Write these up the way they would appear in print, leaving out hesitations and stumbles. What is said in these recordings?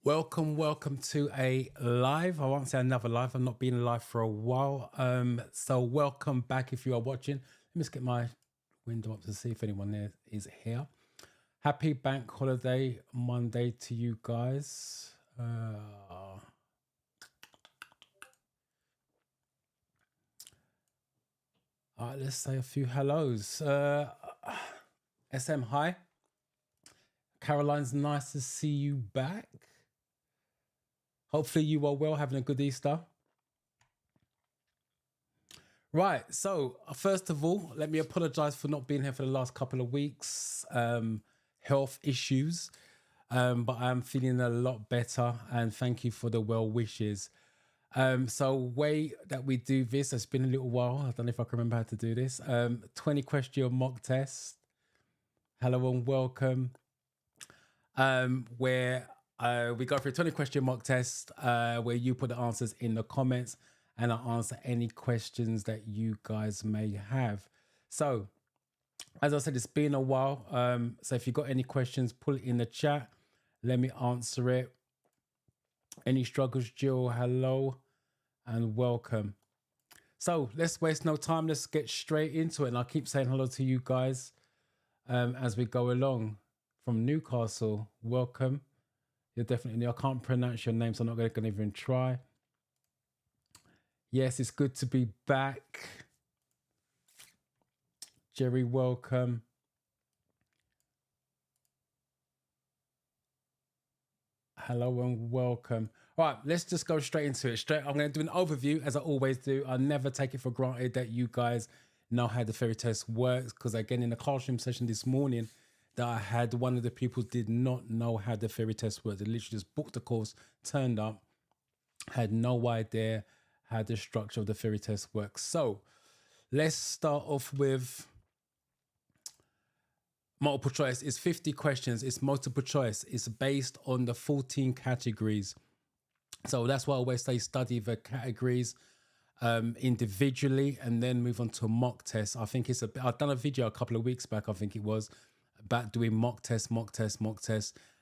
Welcome to a live. I won't say another live. I've not been live for a while. So welcome back if you are watching. Let me just get my window up to see if anyone there is here. Happy Bank Holiday Monday to you guys. All right, let's say a few hellos. SM, hi. Caroline's nice to see you back. Hopefully you are well, having a good Easter. Right, so first of all, let me apologize for not being here for the last couple of weeks. Health issues, but I'm feeling a lot better, and thank you for the well wishes. So way that we do this, it's been a little while. I don't know if I can remember how to do this. 20 question mock test. Hello and welcome. Where we go through a 20 question mock test where you put the answers in the comments and I answer any questions that you guys may have. So, as I said, it's been a while. So if you've got any questions, put it in the chat. Let me answer it. Any struggles, Jill? Hello and welcome. So let's waste no time. Let's get straight into it. And I'll keep saying hello to you guys as we go along. From Newcastle, welcome. You're definitely new. I can't pronounce your name, so I'm not going to even try. Yes, it's good to be back. Jerry, welcome. Hello and welcome. All right, let's just go straight into it. I'm going to do an overview, as I always do. I never take it for granted that you guys know how the theory test works, because again, in the classroom session this morning, that I had, one of the pupils did not know how the theory test worked. They literally just booked the course, turned up, had no idea how the structure of the theory test works. So let's start off with multiple choice. It's 50 questions. It's multiple choice. It's based on the 14 categories. So that's why I always say study the categories individually and then move on to mock tests. I think I've done a video a couple of weeks back, I think it was, about doing mock tests.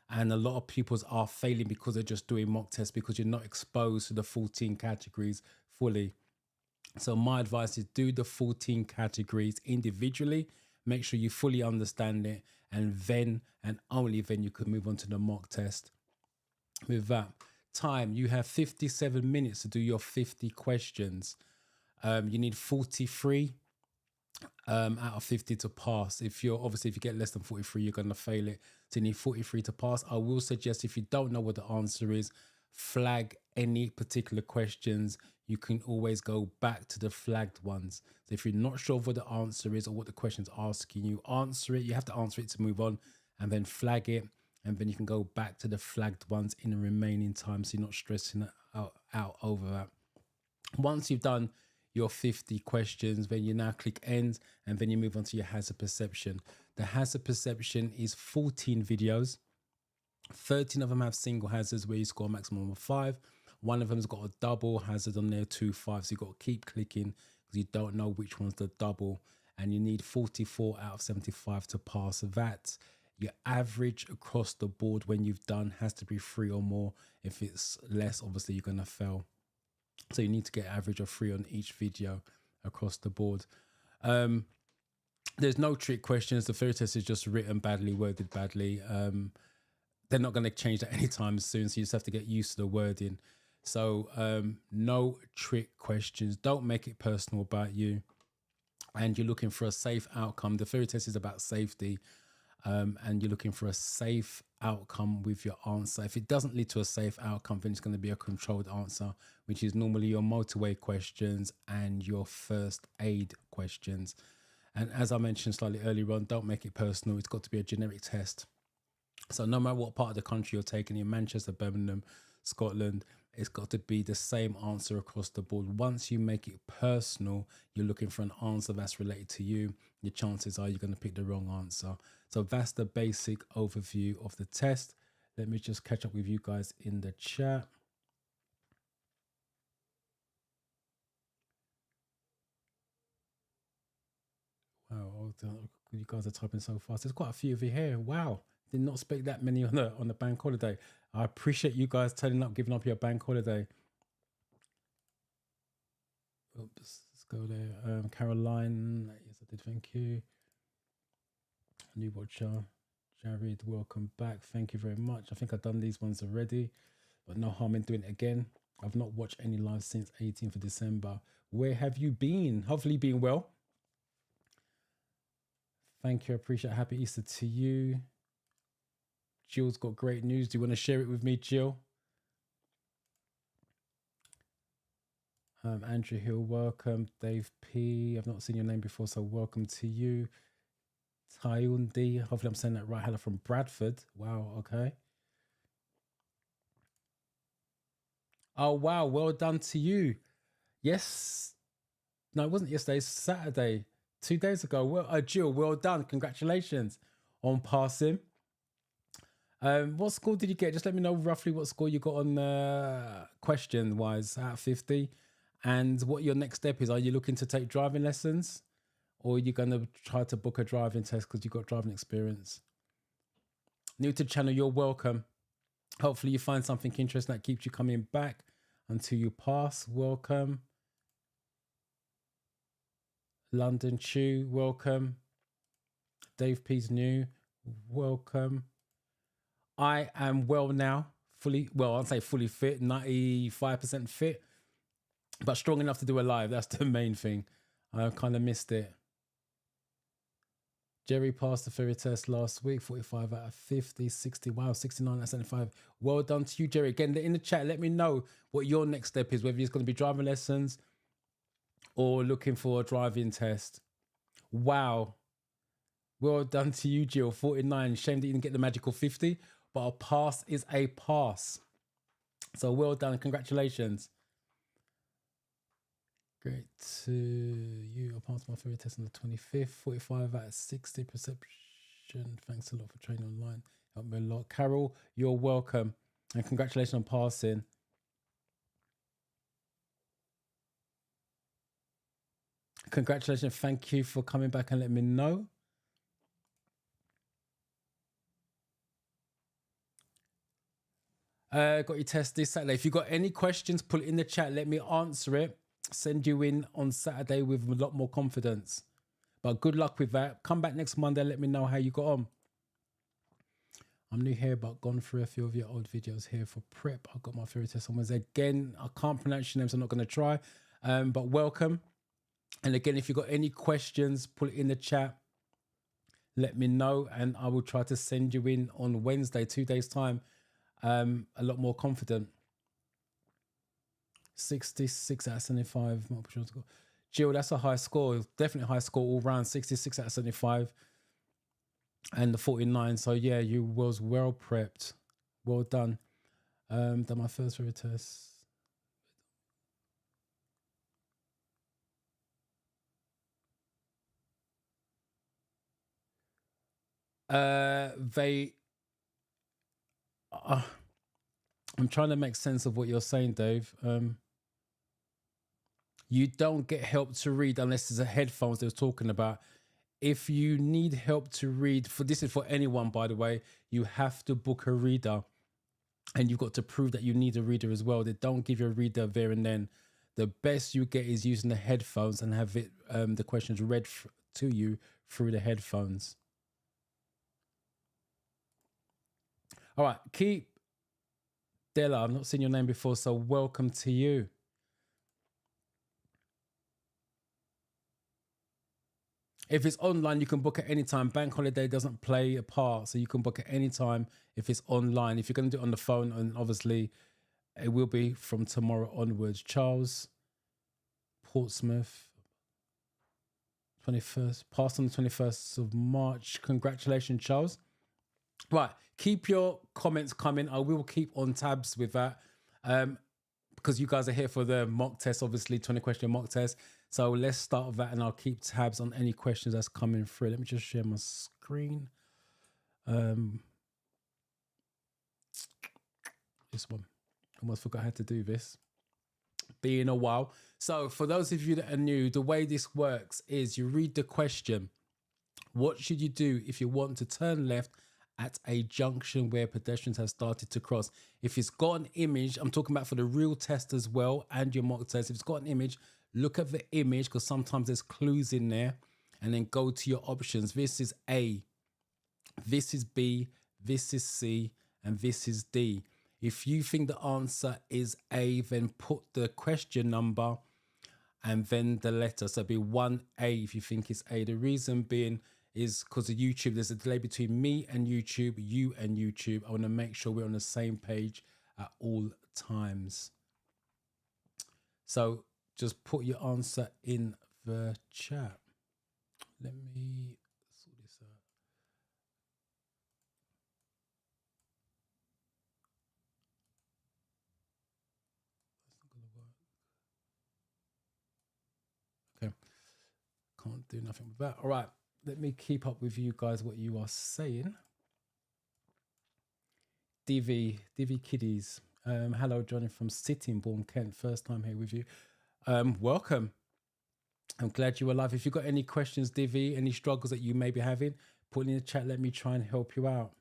And a lot of pupils are failing because they're just doing mock tests because you're not exposed to the 14 categories fully. So my advice is do the 14 categories individually. Make sure you fully understand it. And then, and only then, you could move on to the mock test. With that, time, you have 57 minutes to do your 50 questions. You need 43 out of 50 to pass. If you get less than 43, you're going to fail it. So you need 43 to pass. I will suggest, if you don't know what the answer is, flag any particular questions. You can always go back to the flagged ones. So if you're not sure of what the answer is or what the question's asking you, answer it. You have to answer it to move on, and then flag it. And then you can go back to the flagged ones in the remaining time, so you're not stressing out over that. Once you've done your 50 questions, then you now click end, and then you move on to your hazard perception. The hazard perception is 14 videos. 13 of them have single hazards where you score a maximum of 5. One of them's got a double hazard on there, 2 5. So you've got to keep clicking because you don't know which one's the double. And you need 44 out of 75 to pass that. Your average across the board when you've done has to be 3 or more. If it's less, obviously you're going to fail. So you need to get an average of 3 on each video across the board. There's no trick questions. The theory test is just written badly, worded badly. They're not going to change that anytime soon, so you just have to get used to the wording. So no trick questions. Don't make it personal about you. And you're looking for a safe outcome. The theory test is about safety. And you're looking for a safe outcome with your answer. If it doesn't lead to a safe outcome, then it's going to be a controlled answer, which is normally your motorway questions and your first aid questions. And as I mentioned slightly earlier on, don't make it personal. It's got to be a generic test. So no matter what part of the country you're taking, in Manchester, Birmingham, Scotland, it's got to be the same answer across the board. Once you make it personal, you're looking for an answer that's related to you. Your chances are you're going to pick the wrong answer. So that's the basic overview of the test. Let me just catch up with you guys in the chat. Wow, you guys are typing so fast. There's quite a few of you here. Wow, Did not expect that many on the bank holiday. I appreciate you guys turning up, giving up your bank holiday. Oops, let's go there. Caroline, yes, I did. Thank you. New watcher, Jared, welcome back. Thank you very much. I think I've done these ones already, but no harm in doing it again. I've not watched any live since 18th of December. Where have you been? Hopefully been well. Thank you. I appreciate it. Happy Easter to you. Jill's got great news. Do you want to share it with me, Jill? Andrew Hill, welcome. Dave P. I've not seen your name before, so welcome to you. Tayundi, hopefully I'm saying that right. Hello from Bradford. Wow, okay. Oh, wow. Well done to you. Yes. No, it wasn't yesterday. It's Saturday. 2 days ago. Well, Jill, well done. Congratulations on passing. What score did you get? Just let me know roughly what score you got on question-wise out of 50. And what your next step is. Are you looking to take driving lessons? Or are you going to try to book a driving test because you've got driving experience? New to the channel, you're welcome. Hopefully you find something interesting that keeps you coming back until you pass. Welcome. London Chew, welcome. Dave P's new, welcome. I am well now, I'll say fully fit, 95% fit, but strong enough to do a live. That's the main thing. I kind of missed it. Jerry passed the theory test last week, 45 out of 50, 60, wow, 69 out of 75. Well done to you, Jerry. Again, in the chat, let me know what your next step is, whether it's going to be driving lessons or looking for a driving test. Wow. Well done to you, Jill, 49. Shame that you didn't get the magical 50, but a pass is a pass. So well done, congratulations. Great to you. I passed my theory test on the 25th, 45 out of 60 perception. Thanks a lot for training online. Helped me a lot. Carol, you're welcome. And congratulations on passing. Congratulations. Thank you for coming back and letting me know. Got your test this Saturday. If you've got any questions, put it in the chat. Let me answer it. Send you in on Saturday with a lot more confidence. But good luck with that. Come back next Monday. Let me know how you got on. I'm new here, but gone through a few of your old videos here for prep. I've got my theory test on Wednesday. Again, I can't pronounce your names. So I'm not going to try. But welcome. And again, if you've got any questions, put it in the chat. Let me know. And I will try to send you in on Wednesday, 2 days' time. A lot more confident. 66 out of 75. Jill, that's a high score. Definitely a high score all round. 66 out of 75. And the 49. So yeah, you was well prepped. Well done. Done my first theory test. I'm trying to make sense of what you're saying, Dave. You don't get help to read unless there's a headphones they were talking about. If you need help to read, this is for anyone, by the way, you have to book a reader. And you've got to prove that you need a reader as well. They don't give you a reader there and then. The best you get is using the headphones and have it the questions read to you through the headphones. All right, keep Della. I've not seen your name before, so welcome to you. If it's online, you can book at any time. Bank holiday doesn't play a part, so you can book at any time if it's online. If you're going to do it on the phone, and obviously it will be from tomorrow onwards. Charles, Portsmouth, 21st, passed on the 21st of March. Congratulations, Charles. Right, keep your comments coming. I will keep on tabs with that because you guys are here for the mock test, obviously, 20 question mock test. So let's start with that and I'll keep tabs on any questions that's coming through. Let me just share my screen. This one. Almost forgot how to do this. Been a while. So for those of you that are new, the way this works is you read the question. What should you do if you want to turn left at a junction where pedestrians have started to cross. If it's got an image, I'm talking about for the real test as well and your mock test. If it's got an image, look at the image because sometimes there's clues in there, and then go to your options. This is A, this is B, this is C, and this is D. If you think the answer is A, then put the question number and then the letter. So it'd be 1A if you think it's A. The reason being is because of YouTube, there's a delay between me and YouTube, you and YouTube. I want to make sure we're on the same page at all times. So just put your answer in the chat. Let me sort this out. That's not going to work. Okay. Can't do nothing with that. All right. Let me keep up with you guys what you are saying. DV Kiddies. Hello, Johnny from Sittingbourne, Kent. First time here with you. Welcome. I'm glad you're alive. If you've got any questions, Divi, any struggles that you may be having, put in the chat. Let me try and help you out.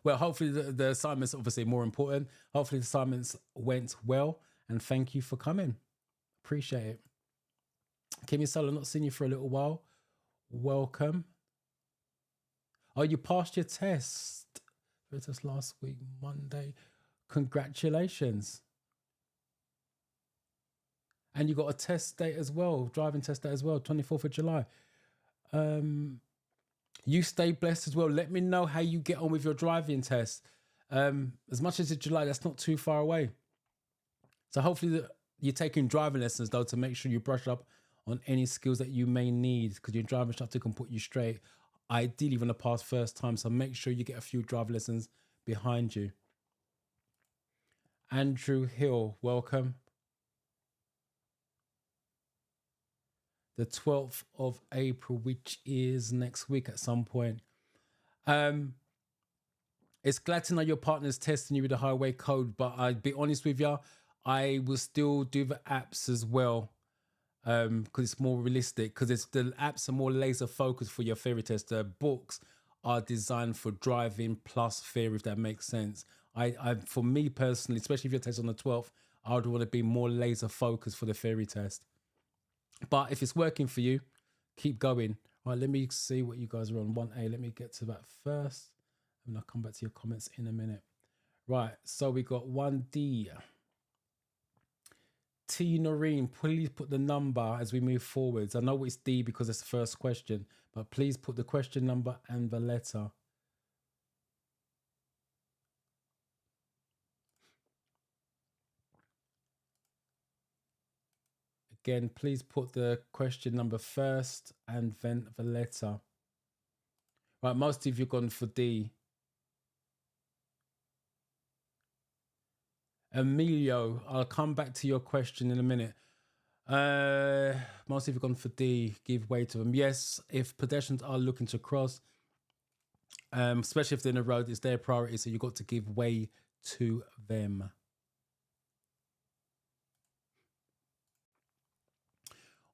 Well, hopefully the assignment's obviously more important. Hopefully the assignments went well, and thank you for coming. Appreciate it. Kimmy Solo, not seen you for a little while. Welcome. Oh, you passed your test. It was last week, Monday. Congratulations. And you got a test date as well, driving test date as well, 24th of July. You stay blessed as well. Let me know how you get on with your driving test. As much as it's July, that's not too far away. So hopefully you're taking driving lessons, though, to make sure you brush up on any skills that you may need, because your driving instructor can put you straight. Ideally, you want to pass first time, so make sure you get a few driving lessons behind you. Andrew Hill, welcome. The 12th of April, which is next week at some point. It's glad to know your partner's testing you with the highway code, but I'd be honest with you, I will still do the apps as well, because it's more realistic, because the apps are more laser focused for your theory test. The books are designed for driving plus theory, if that makes sense. For me personally, especially if your test on the 12th, I would want to be more laser focused for the theory test. But if it's working for you, keep going. All right, let me see what you guys are on. 1A, let me get to that first, and I'll come back to your comments in a minute. Right, so we got 1D. T. Noreen, please put the number as we move forwards. I know it's D because it's the first question, but please put the question number and the letter. Again, please put the question number first and then the letter. Right, most of you have gone for D. Emilio, I'll come back to your question in a minute. Most of you have gone for D, give way to them. Yes, if pedestrians are looking to cross, especially if they're in a road, it's their priority, so you've got to give way to them.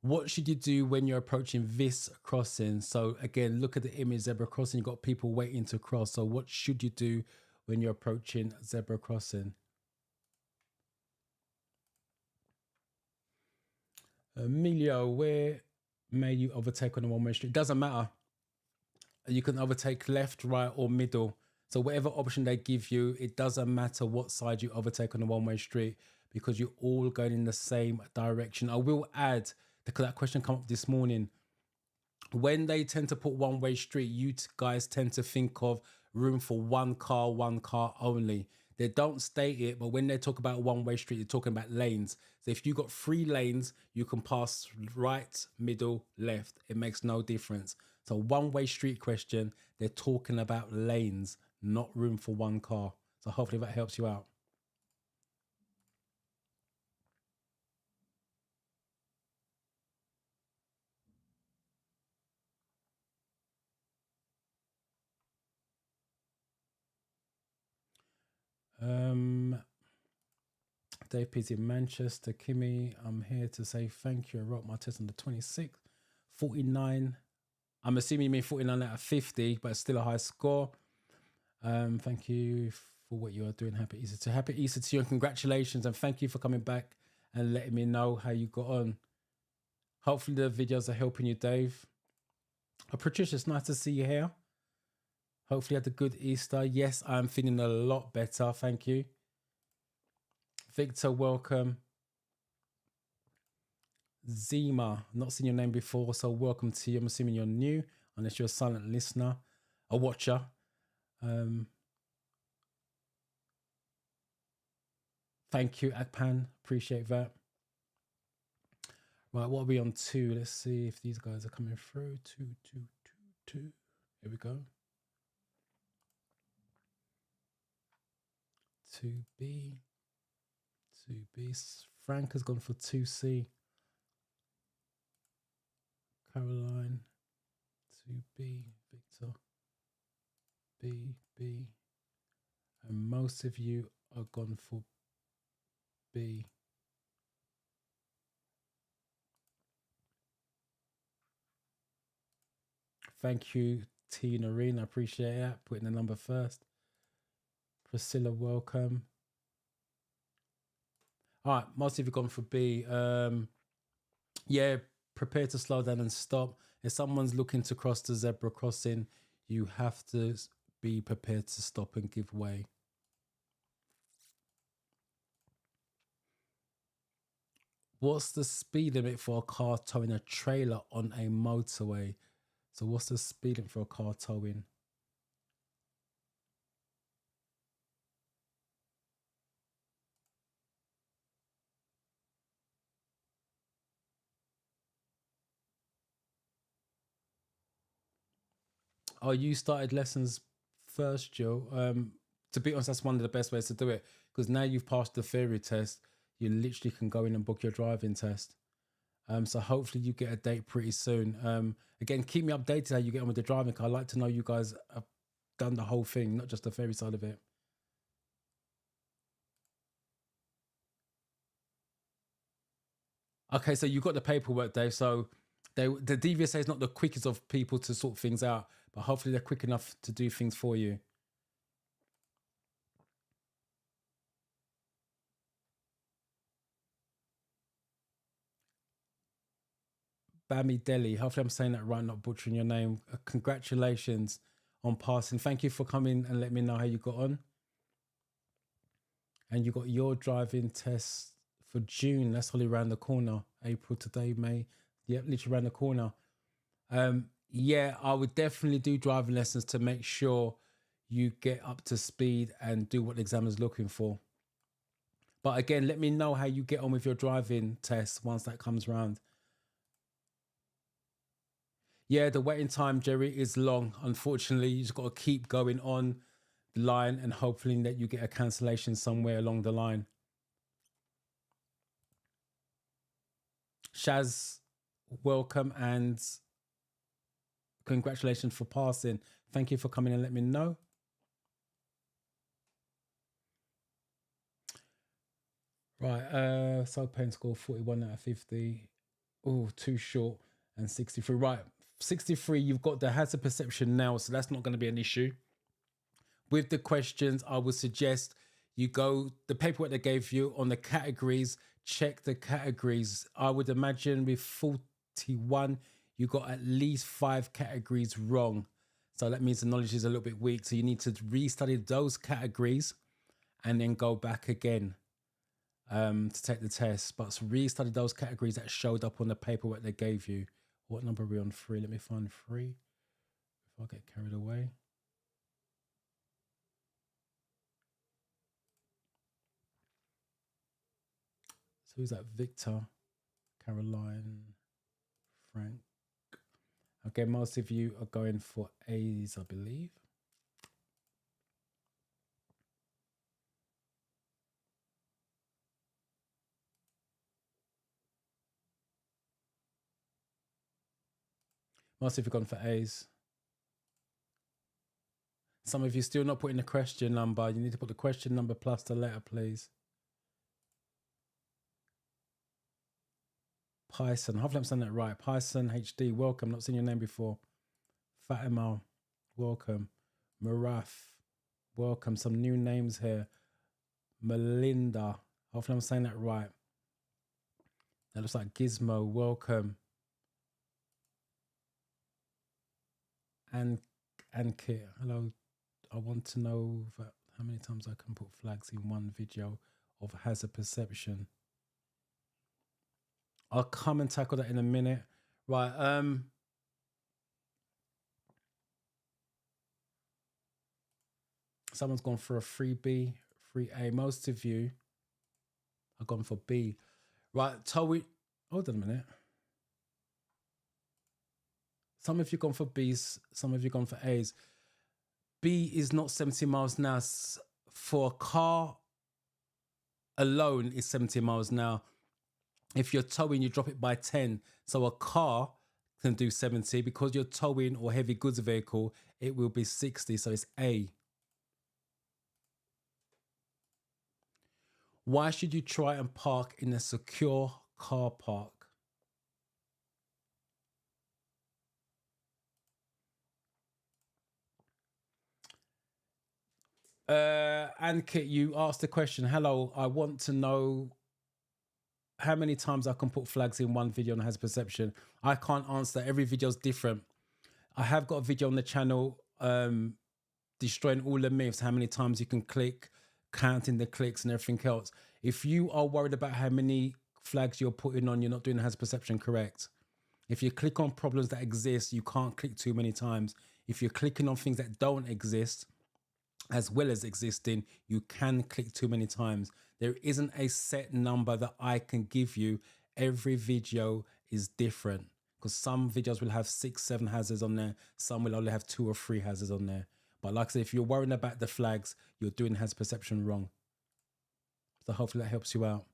What should you do when you're approaching this crossing? So again, look at the image, zebra crossing, you've got people waiting to cross. So what should you do when you're approaching zebra crossing? Emilio, where may you overtake on a one-way street? Doesn't matter. You can overtake left, right, or middle. So whatever option they give you, it doesn't matter what side you overtake on a one-way street, because you're all going in the same direction. I will add, because that question came up this morning, when they tend to put one-way street, you guys tend to think of room for one car only. They don't state it, but when they talk about one-way street, they're talking about lanes. So if you got 3 lanes, you can pass right, middle, left. It makes no difference. So one-way street question, they're talking about lanes, not room for one car. So hopefully that helps you out. Dave P's in Manchester. Kimmy, I'm here to say thank you. I wrote my test on the 26th. 49 I'm assuming you mean 49 out of 50, but it's still a high score. Thank you for what you are doing. Happy Easter. Happy Easter to you, and congratulations. And thank you for coming back and letting me know how you got on. Hopefully the videos are helping you, Dave. Patricia, it's nice to see you here. Hopefully you had a good Easter. Yes, I'm feeling a lot better. Thank you. Victor, welcome. Zima, not seen your name before, so welcome to you. I'm assuming you're new, unless you're a silent listener, a watcher. Thank you, Akpan. Appreciate that. Right, what are we on to? Let's see if these guys are coming through. 2, 2, 2, 2. Here we go. 2B. 2B. Frank has gone for 2C. Caroline. 2B. Victor. B. B. And most of you are gone for B. Thank you, T. Noreen. I appreciate that. Putting the number first. Priscilla, welcome. All right, most of you gone for B. Yeah, prepare to slow down and stop. If someone's looking to cross the zebra crossing, you have to be prepared to stop and give way. What's the speed limit for a car towing a trailer on a motorway? So what's the speed limit for a car towing? Oh, you started lessons first, Joe. To be honest, that's one of the best ways to do it, because now you've passed the theory test, you literally can go in and book your driving test. So hopefully you get a date pretty soon. Again, keep me updated how you get on with the driving, because I'd like to know you guys have done the whole thing, not just the theory side of it. Okay, so you got the paperwork, Dave. So the DVSA is not the quickest of people to sort things out, but hopefully they're quick enough to do things for you. Bami Delhi, hopefully I'm saying that right, not butchering your name. Congratulations on passing. Thank you for coming and let me know how you got on. And you got your driving test for June. That's only around the corner. April today, May. Yep, literally around the corner. Yeah, I would definitely do driving lessons to make sure you get up to speed and do what the examiner's looking for. But again, let me know how you get on with your driving test once that comes around. Yeah, the waiting time, Jerry, is long. Unfortunately, you just got to keep going on the line and hopefully that you get a cancellation somewhere along the line. Shaz, welcome and congratulations for passing. Thank you for coming and let me know. Right, so pen score 41 out of 50. Oh, too short. And 63. Right, 63, you've got the hazard perception now, so that's not going to be an issue. With the questions, I would suggest you go, the paperwork they gave you on the categories, check the categories. I would imagine with 41, you got at least 5 categories wrong. So that means the knowledge is a little bit weak. So you need to restudy those categories and then go back again to take the test. But restudy those categories that showed up on the paperwork they gave you. What number are we on? 3. Let me find 3 before I get carried away. So who's that? Victor, Caroline, Frank. Okay, most of you are going for A's, I believe. Most of you gone for A's. Some of you still not putting the question number. You need to put the question number plus the letter, please. Python, hopefully I'm saying that right. Python HD, welcome. Not seen your name before. Fatima, welcome. Maraf, welcome. Some new names here. Melinda, hopefully I'm saying that right. That looks like Gizmo, welcome. And Kit, hello. I want to know how many times I can put flags in one video of hazard perception. I'll come and tackle that in a minute. Right, someone's gone for a 3B, 3A. Most of you have gone for B. Right, Towie, hold on a minute. Some of you gone for B's, some of you gone for A's. B is not 70 miles an hour. For a car alone, is 70 miles an hour. If you're towing, you drop it by 10. So a car can do 70. Because you're towing or heavy goods vehicle, it will be 60. So it's A. Why should you try and park in a secure car park? And Kit, you asked the question, hello, I want to know how many times I can put flags in one video on hazard perception. I can't answer that. Every video is different. I have got a video on the channel destroying all the myths, how many times you can click, counting the clicks and everything else. If you are worried about how many flags you're putting on, you're not doing the hazard perception correct. If you click on problems that exist, you can't click too many times. If you're clicking on things that don't exist, as well as existing, you can click too many times. There isn't a set number that I can give you. Every video is different because some videos will have 6, 7 hazards on there. Some will only have 2 or 3 hazards on there. But like I said, if you're worrying about the flags, you're doing hazard perception wrong. So hopefully that helps you out.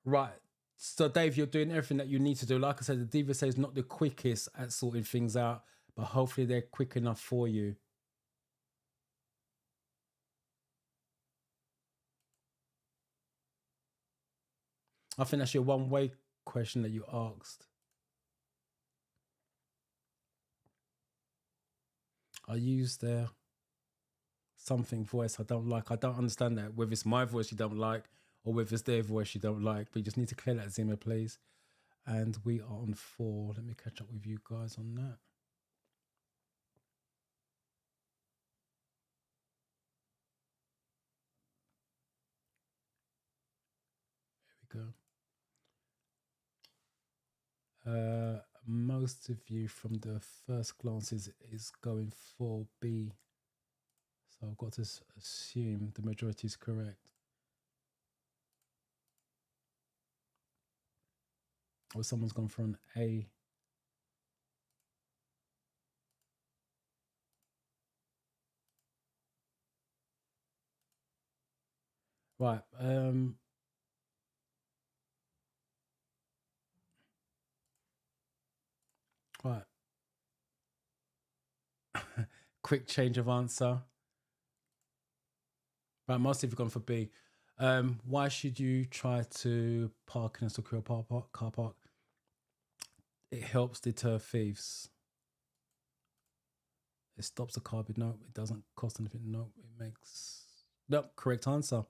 Right. So Dave, you're doing everything that you need to do. Like I said, the DVSA is not the quickest at sorting things out, but hopefully they're quick enough for you. I think that's your one-way question that you asked. I use their something voice I don't like. I don't understand that, whether it's my voice you don't like or whether it's their voice you don't like. But you just need to clear that Zimmer, please. And we are on 4. Let me catch up with you guys on that. There we go. Most of you from the first glance is going for B. So I've got to assume the majority is correct. Or someone's gone for an A. Right. Right. Quick change of answer. Right, most of you have gone for B. Why should you try to park in a secure car park? It helps deter thieves. It stops the car, but no, it doesn't cost anything. No, it makes... Nope, correct answer.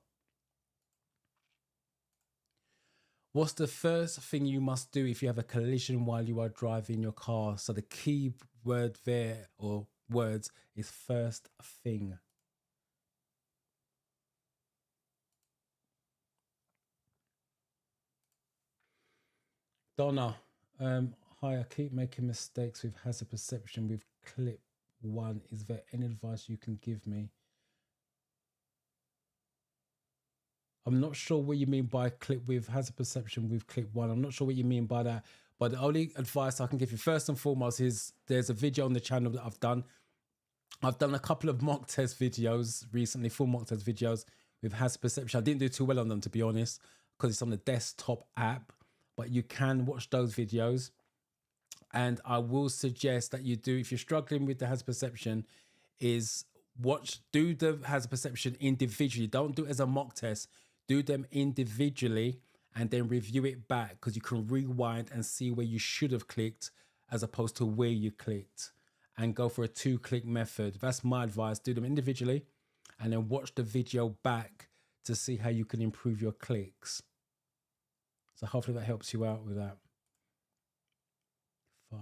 What's the first thing you must do if you have a collision while you are driving your car? So the key word there, or words, is first thing. Donna, hi, I keep making mistakes with hazard perception with clip 1. Is there any advice you can give me? I'm not sure what you mean by clip with hazard perception with clip 1. I'm not sure what you mean by that. But the only advice I can give you first and foremost is there's a video on the channel that I've done. I've done a couple of mock test videos recently, full mock test videos with hazard perception. I didn't do too well on them, to be honest, because it's on the desktop app. But you can watch those videos And I will suggest that you do, if you're struggling with the hazard perception, is do the hazard perception individually. Don't do it as a mock test. Do them individually and then review it back, because you can rewind and see where you should have clicked as opposed to where you clicked, and go for a 2-click method. That's my advice. Do them individually and then watch the video back to see how you can improve your clicks. So hopefully that helps you out with that. 5.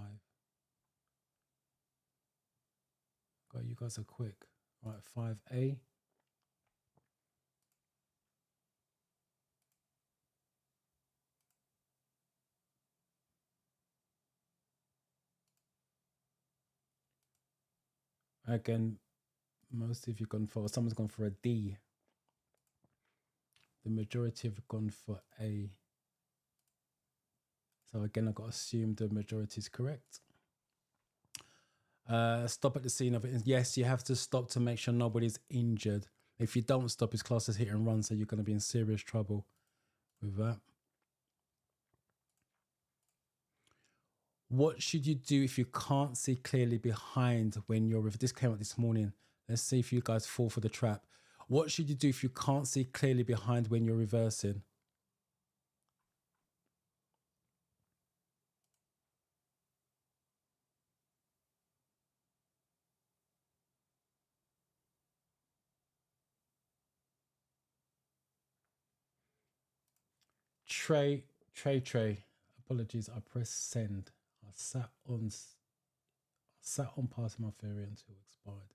God, you guys are quick. Right, 5A. Again, most of you gone for, someone's gone for a D. The majority have gone for A. So again, I've got to assume the majority is correct. Stop at the scene of it. Yes, you have to stop to make sure nobody's injured. If you don't stop, it's classed as hit and run, so you're going to be in serious trouble with that. What should you do if you can't see clearly behind when you're, this came out this morning. Let's see if you guys fall for the trap. What should you do if you can't see clearly behind when you're reversing? Trey. Apologies, I pressed send. I sat on passing my theory until it expired.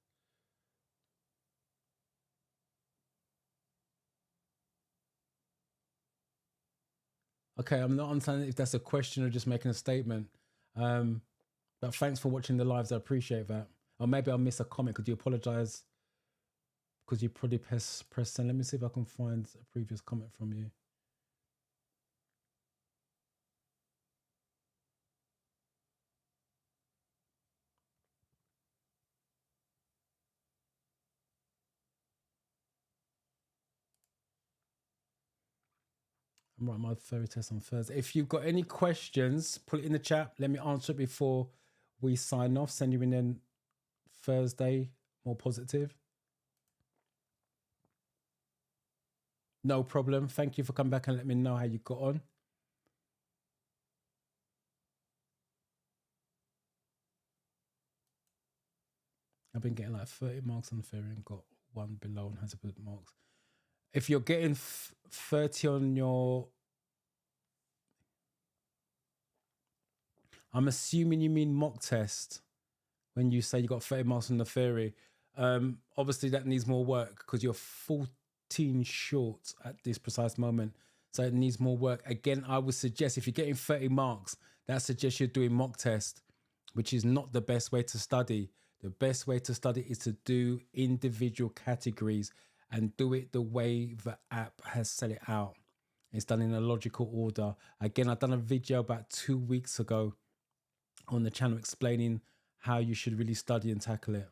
Okay, I'm not understanding if that's a question or just making a statement. But thanks for watching the lives. I appreciate that. Or maybe I'll miss a comment. Could you apologize? Because you probably press send. Let me see if I can find a previous comment from you. I'm writing my theory test on Thursday. If you've got any questions, put it in the chat. Let me answer it before we sign off. Send you in then Thursday, more positive. No problem. Thank you for coming back and let me know how you got on. I've been getting like 30 marks on theory and got 1 below and has a bit marks. If you're getting 30 on your, I'm assuming you mean mock test when you say you got 30 marks on the theory. Obviously that needs more work because you're 14 short at this precise moment. So it needs more work. Again, I would suggest if you're getting 30 marks, that suggests you're doing mock test, which is not the best way to study. The best way to study is to do individual categories and do it the way the app has set it out. It's done in a logical order. Again, I've done a video about 2 weeks ago on the channel explaining how you should really study and tackle it.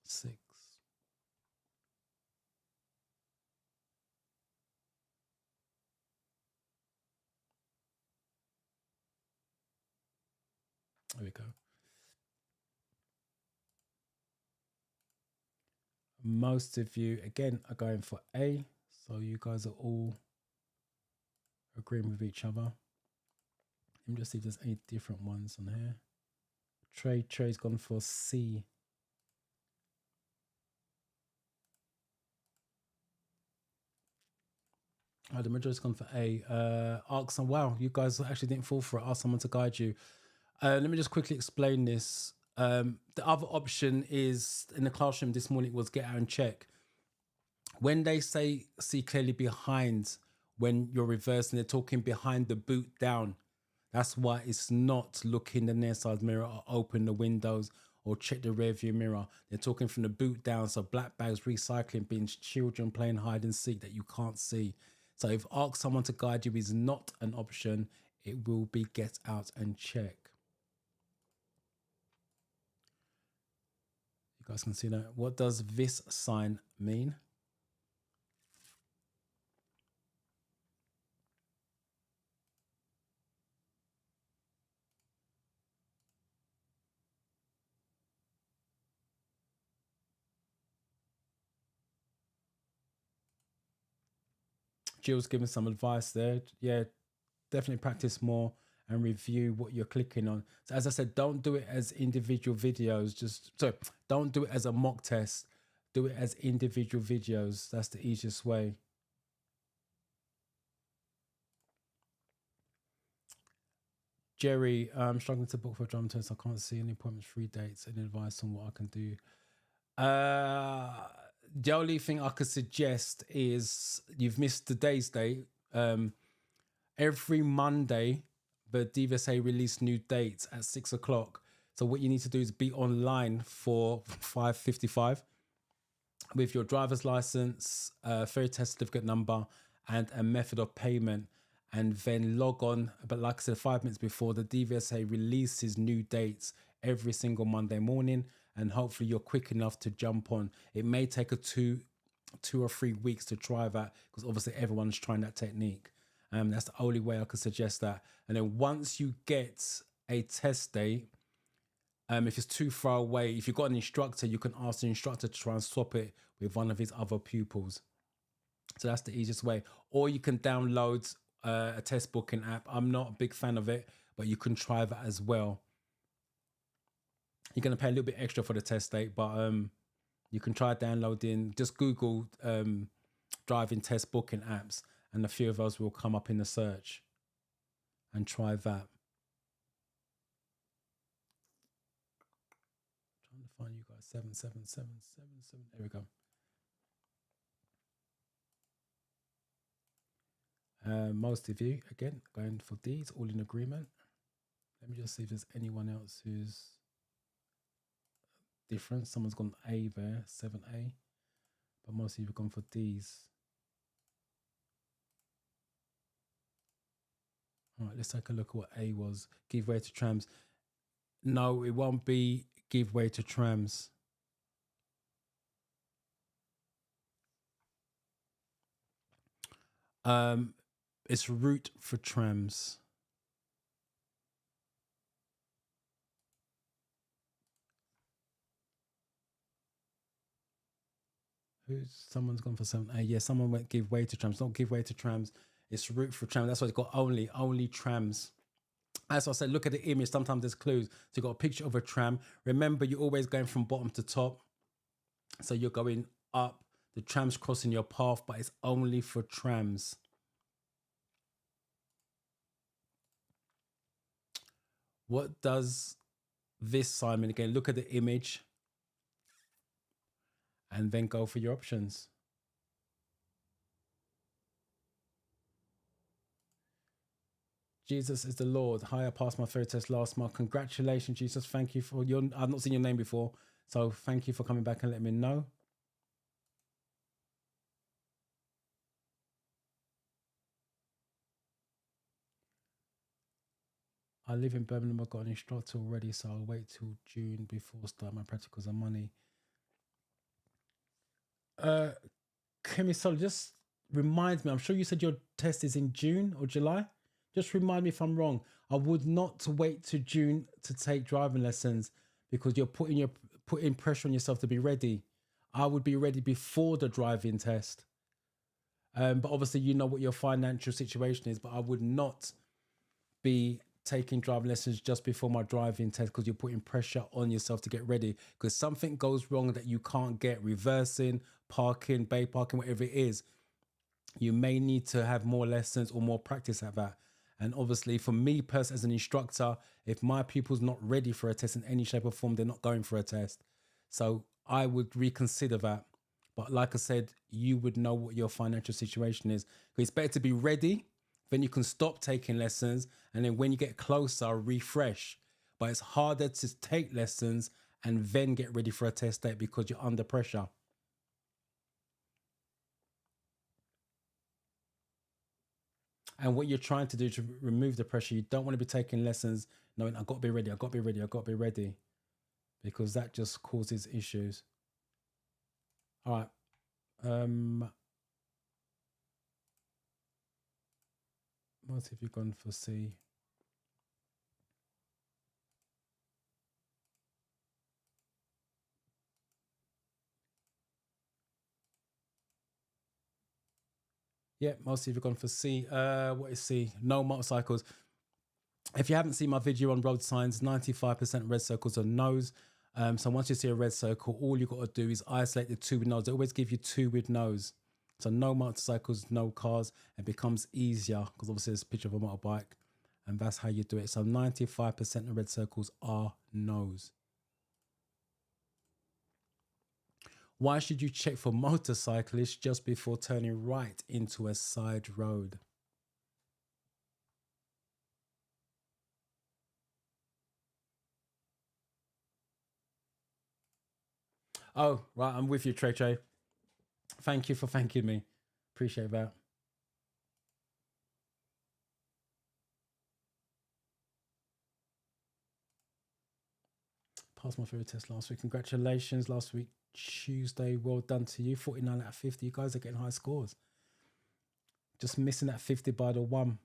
6. There we go. Most of you, again, are going for A. So you guys are all agreeing with each other. Let me just see if there's any different ones on here. Trey's gone for C. Oh, the majority's gone for A. Ask some, wow, you guys actually didn't fall for it. Ask someone to guide you. Let me just quickly explain this. The other option is in the classroom this morning was get out and check. When they say see clearly behind when you're reversing, they're talking behind the boot down. That's why it's not look in the near side mirror or open the windows or check the rear view mirror. They're talking from the boot down. So black bags, recycling bins, children playing hide and seek that you can't see. So if ask someone to guide you is not an option, it will be get out and check. You guys can see that. What does this sign mean? Jill's giving some advice there. Yeah, definitely practice more and review what you're clicking on. So as I said, don't do it as individual videos. Don't do it as a mock test. Do it as individual videos. That's the easiest way. Jerry, I'm struggling to book for a drum test. I can't see any appointments, free dates, any advice on what I can do. The only thing I could suggest is you've missed today's date. Every Monday, the DVSA release new dates at 6 o'clock. So what you need to do is be online for 5:55 with your driver's license, theory test certificate number, and a method of payment, and then log on. But like I said, 5 minutes before, the DVSA releases new dates every single Monday morning, and hopefully you're quick enough to jump on. It may take a two or 3 weeks to try that, because obviously everyone's trying that technique. That's the only way I could suggest that. And then once you get a test date, if it's too far away, if you've got an instructor, you can ask the instructor to try and swap it with one of his other pupils. So that's the easiest way. Or you can download a test booking app. I'm not a big fan of it, but you can try that as well. You're going to pay a little bit extra for the test date, but you can try downloading, just Google driving test booking apps, and a few of those will come up in the search, and try that. Trying to find you guys. 77777. There we go. Most of you, again, going for D's, all in agreement. Let me just see if there's anyone else who's different. Someone's gone A there, 7A, but most of you have gone for D's. All right, let's take a look at what A was. Give way to trams. No, it won't be give way to trams. It's route for trams. Someone's gone for 7A. Yeah, someone went give way to trams. Don't give way to trams. It's route for trams. That's why it's got only trams. As I said, look at the image. Sometimes there's clues. So you've got a picture of a tram. Remember, you're always going from bottom to top. So you're going up. The tram's crossing your path, but it's only for trams. What does this sign mean? Again, look at the image and then go for your options. Jesus is the Lord. Hi, I passed my third test last month. Congratulations, Jesus. Thank you for your... I've not seen your name before, so thank you for coming back and letting me know. I live in Birmingham. I've got an instructor already, so I'll wait till June before start my practicals and money. Kemi, so just remind me, I'm sure you said your test is in June or July. Just remind me if I'm wrong. I would not wait to June to take driving lessons, because you're putting pressure on yourself to be ready. I would be ready before the driving test. But obviously you know what your financial situation is, but I would not be taking driving lessons just before my driving test, because you're putting pressure on yourself to get ready, because something goes wrong that you can't get, reversing, parking, bay parking, whatever it is. You may need to have more lessons or more practice at that. And obviously for me personally as an instructor, if my pupil's not ready for a test in any shape or form, they're not going for a test. So I would reconsider that. But like I said, you would know what your financial situation is. It's better to be ready, then you can stop taking lessons, and then when you get closer, refresh. But it's harder to take lessons and then get ready for a test date because you're under pressure. And what you're trying to do to remove the pressure, you don't want to be taking lessons knowing I've got to be ready, I've got to be ready, I've got to be ready, because that just causes issues. All right. What have you gone for C? Yeah, most of you have gone for C. What is C? No motorcycles. If you haven't seen my video on road signs, 95% red circles are no's. So once you see a red circle, all you got to do is isolate the two with no's. They always give you two with no's. So no motorcycles, no cars. It becomes easier because obviously there's a picture of a motorbike, and that's how you do it. So 95% of red circles are no's. Why should you check for motorcyclists just before turning right into a side road? Oh, right. I'm with you, Trey Trey. Thank you for thanking me. Appreciate that. Passed my theory test last week. Congratulations. Last week, Tuesday. Well done to you. 49 out of 50. You guys are getting high scores. Just missing that 50 by the one.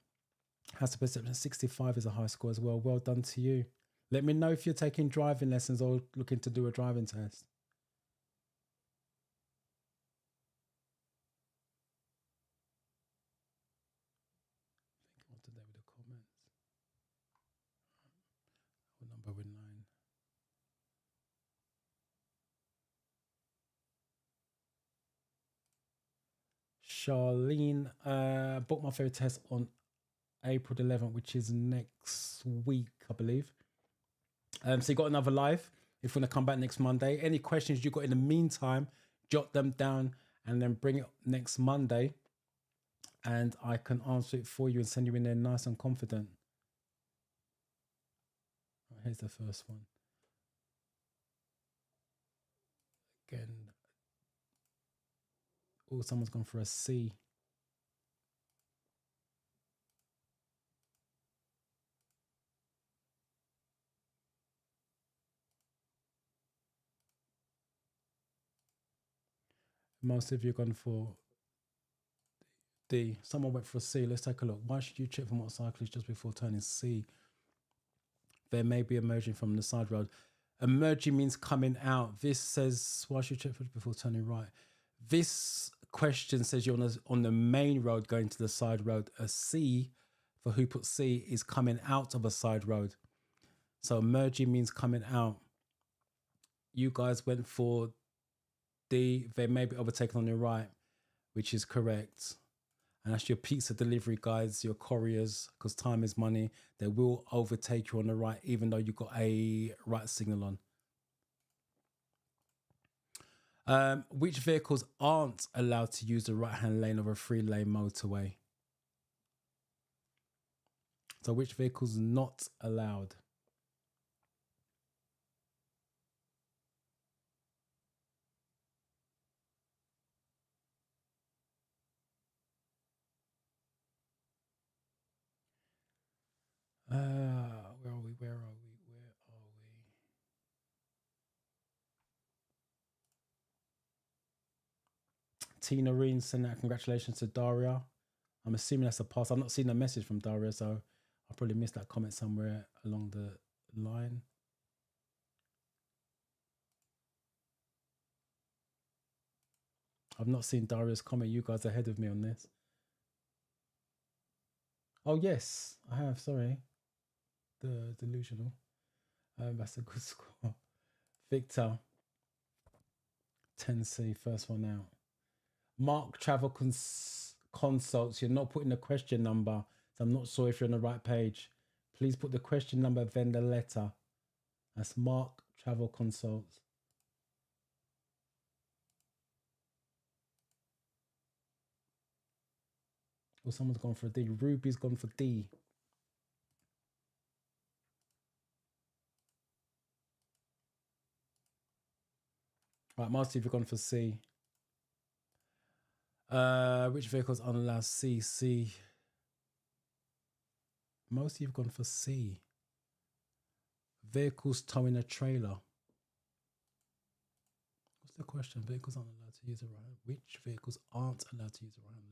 Has the perception 65 is a high score as well. Well done to you. Let me know if you're taking driving lessons or looking to do a driving test. What today with the comments? What number with 9? Charlene, booked my favorite test on April 11th, which is next week, I believe. So you got another live. If you want to come back next Monday, any questions you got in the meantime, jot them down and then bring it next Monday, and I can answer it for you and send you in there nice and confident. Right, here's the first one. Again, oh, someone's gone for a C. Most of you gone for D. Someone went for a C. Let's take a look. Why should you check for motorcyclists just before turning C? They may be emerging from the side road. Emerging means coming out. This says, why should you check for before turning right? This question says you're on the main road going to the side road. A C, for who put C, is coming out of a side road. So emerging means coming out. You guys went for D. They may be overtaken on your right, which is correct. And that's your pizza delivery guys, your couriers, because time is money. They will overtake you on the right, even though you've got a right signal on. Which vehicles aren't allowed to use the right-hand lane of a 3-lane motorway? So which vehicles not allowed? Where are we? Where are we? Where are we? Tina Reen sent out congratulations to Daria. I'm assuming that's a pass. I've not seen a message from Daria, so I probably missed that comment somewhere along the line. I've not seen Daria's comment. You guys are ahead of me on this. Oh, yes, I have. Sorry. The delusional. That's a good score. Victor. 10C, first one out. Mark Travel Consults. You're not putting the question number, so I'm not sure if you're on the right page. Please put the question number, then the letter. That's Mark Travel Consults. Oh, someone's gone for a D. Ruby's gone for D. Right, Marty, you've gone for C. Which vehicles aren't allowed? C, C. Most of you've gone for C. Vehicles towing a trailer. What's the question? Vehicles aren't allowed to use the right. Which vehicles aren't allowed to use the right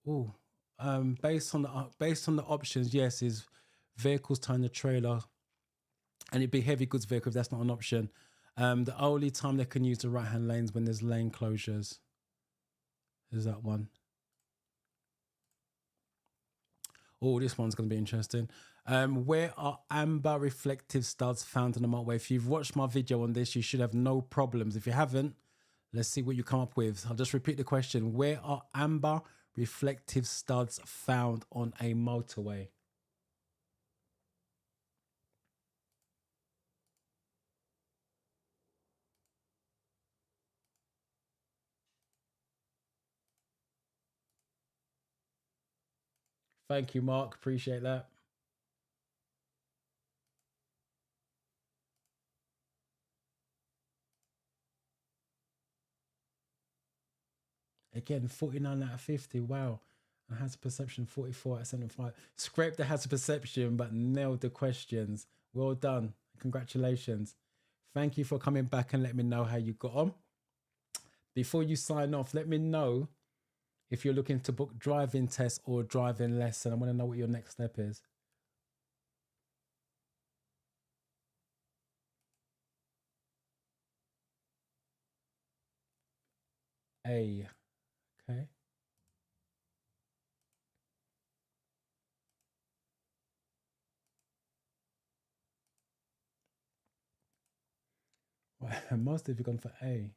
lane? Oh, based on the options, yes, is vehicles towing the trailer, and it'd be heavy goods vehicle if that's not an option. The only time they can use the right-hand lanes when there's lane closures. Is that one? Oh, this one's going to be interesting. Where are amber reflective studs found in the motorway? If you've watched my video on this, you should have no problems. If you haven't, let's see what you come up with. I'll just repeat the question. Where are amber reflective studs found on a motorway? Thank you, Mark. Appreciate that. Again, 49 out of 50. Wow. And hazard perception, 44 out of 75. Scraped the hazard perception, but nailed the questions. Well done. Congratulations. Thank you for coming back and let me know how you got on. Before you sign off, let me know if you're looking to book driving tests or driving lesson. I want to know what your next step is. A. Okay. Well, most of you gone for A.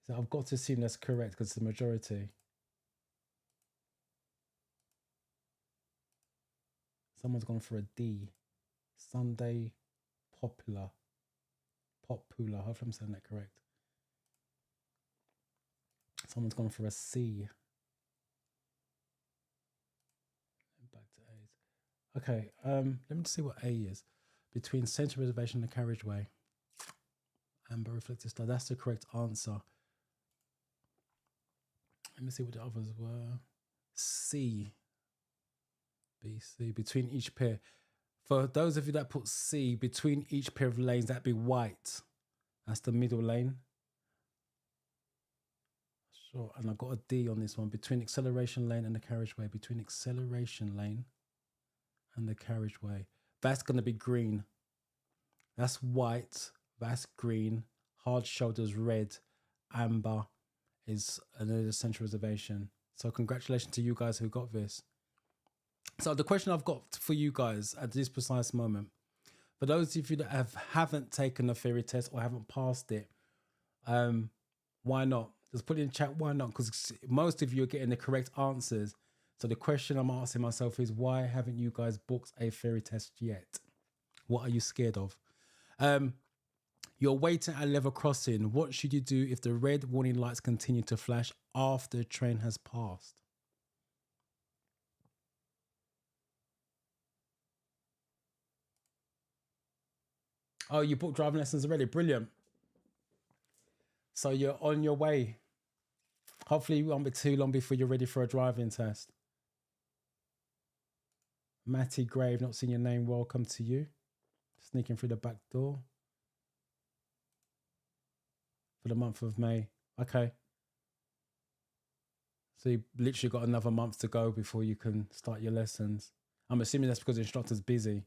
So I've got to assume that's correct because it's the majority. Someone's gone for a D. Sunday popular. Popular. Hopefully I'm saying that correct. Someone's gone for a C. Back to A's. Okay, let me see what A is. Between centre reservation and the carriageway. Amber reflective star. That's the correct answer. Let me see what the others were. C. B, C. Between each pair. For those of you that put C, between each pair of lanes, that'd be white. That's the middle lane. Sure, and I got a D on this one. Between acceleration lane and the carriageway. Between acceleration lane and the carriageway. That's going to be green. That's white. That's green. Hard shoulders red. Amber is another central reservation. So congratulations to you guys who got this. So the question I've got for you guys at this precise moment, for those of you that haven't taken the theory test or haven't passed it, why not? Just put it in chat, why not? Because most of you are getting the correct answers. So the question I'm asking myself is, why haven't you guys booked a theory test yet? What are you scared of? You're waiting at a level crossing. What should you do if the red warning lights continue to flash after the train has passed? Oh, you booked driving lessons already? Brilliant. So you're on your way. Hopefully it won't be too long before you're ready for a driving test. Matty Grave, not seeing your name. Welcome to you. Sneaking through the back door. For the month of May. Okay. So you literally got another month to go before you can start your lessons. I'm assuming that's because the instructor's busy.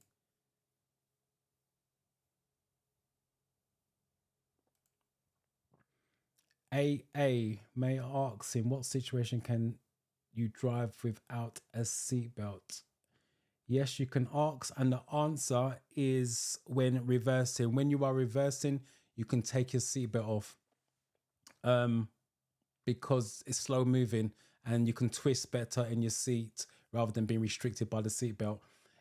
AA, may I ask, in what situation can you drive without a seatbelt? Yes, you can ask, and the answer is when reversing. When you are reversing, you can take your seatbelt off. Because it's slow moving and you can twist better in your seat rather than being restricted by the seatbelt.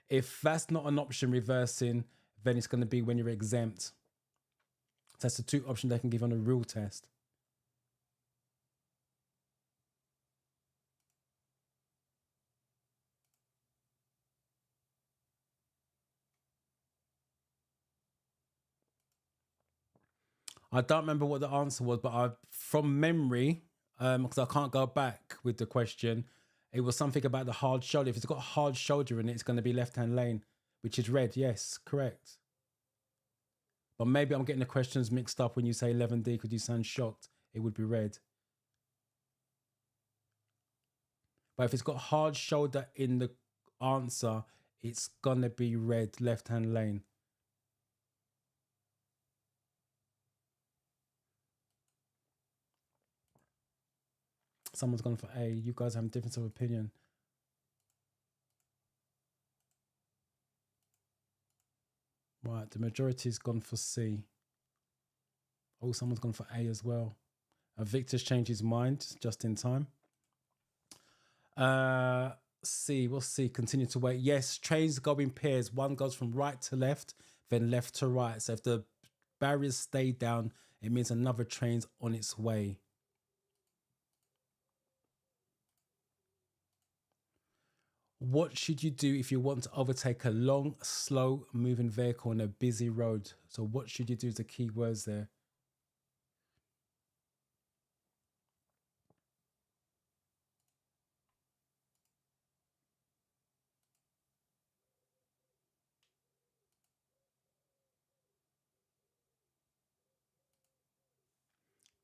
If that's not an option, reversing, then it's going to be when you're exempt. That's the two options they can give on a rule test. I don't remember what the answer was, but from memory, because I can't go back with the question, it was something about the hard shoulder. If it's got hard shoulder in it, it's going to be left-hand lane, which is red. Yes, correct. But maybe I'm getting the questions mixed up when you say 11D because you sound shocked. It would be red. But if it's got hard shoulder in the answer, it's going to be red, left-hand lane. Someone's gone for A. You guys have a difference of opinion. Right, the majority's gone for C. Oh, someone's gone for A as well. Victor's changed his mind just in time. C, we'll see. Continue to wait. Yes, trains go in pairs. One goes from right to left, then left to right. So if the barriers stay down, it means another train's on its way. What should you do if you want to overtake a long, slow moving vehicle on a busy road? So what should you do is the key words there.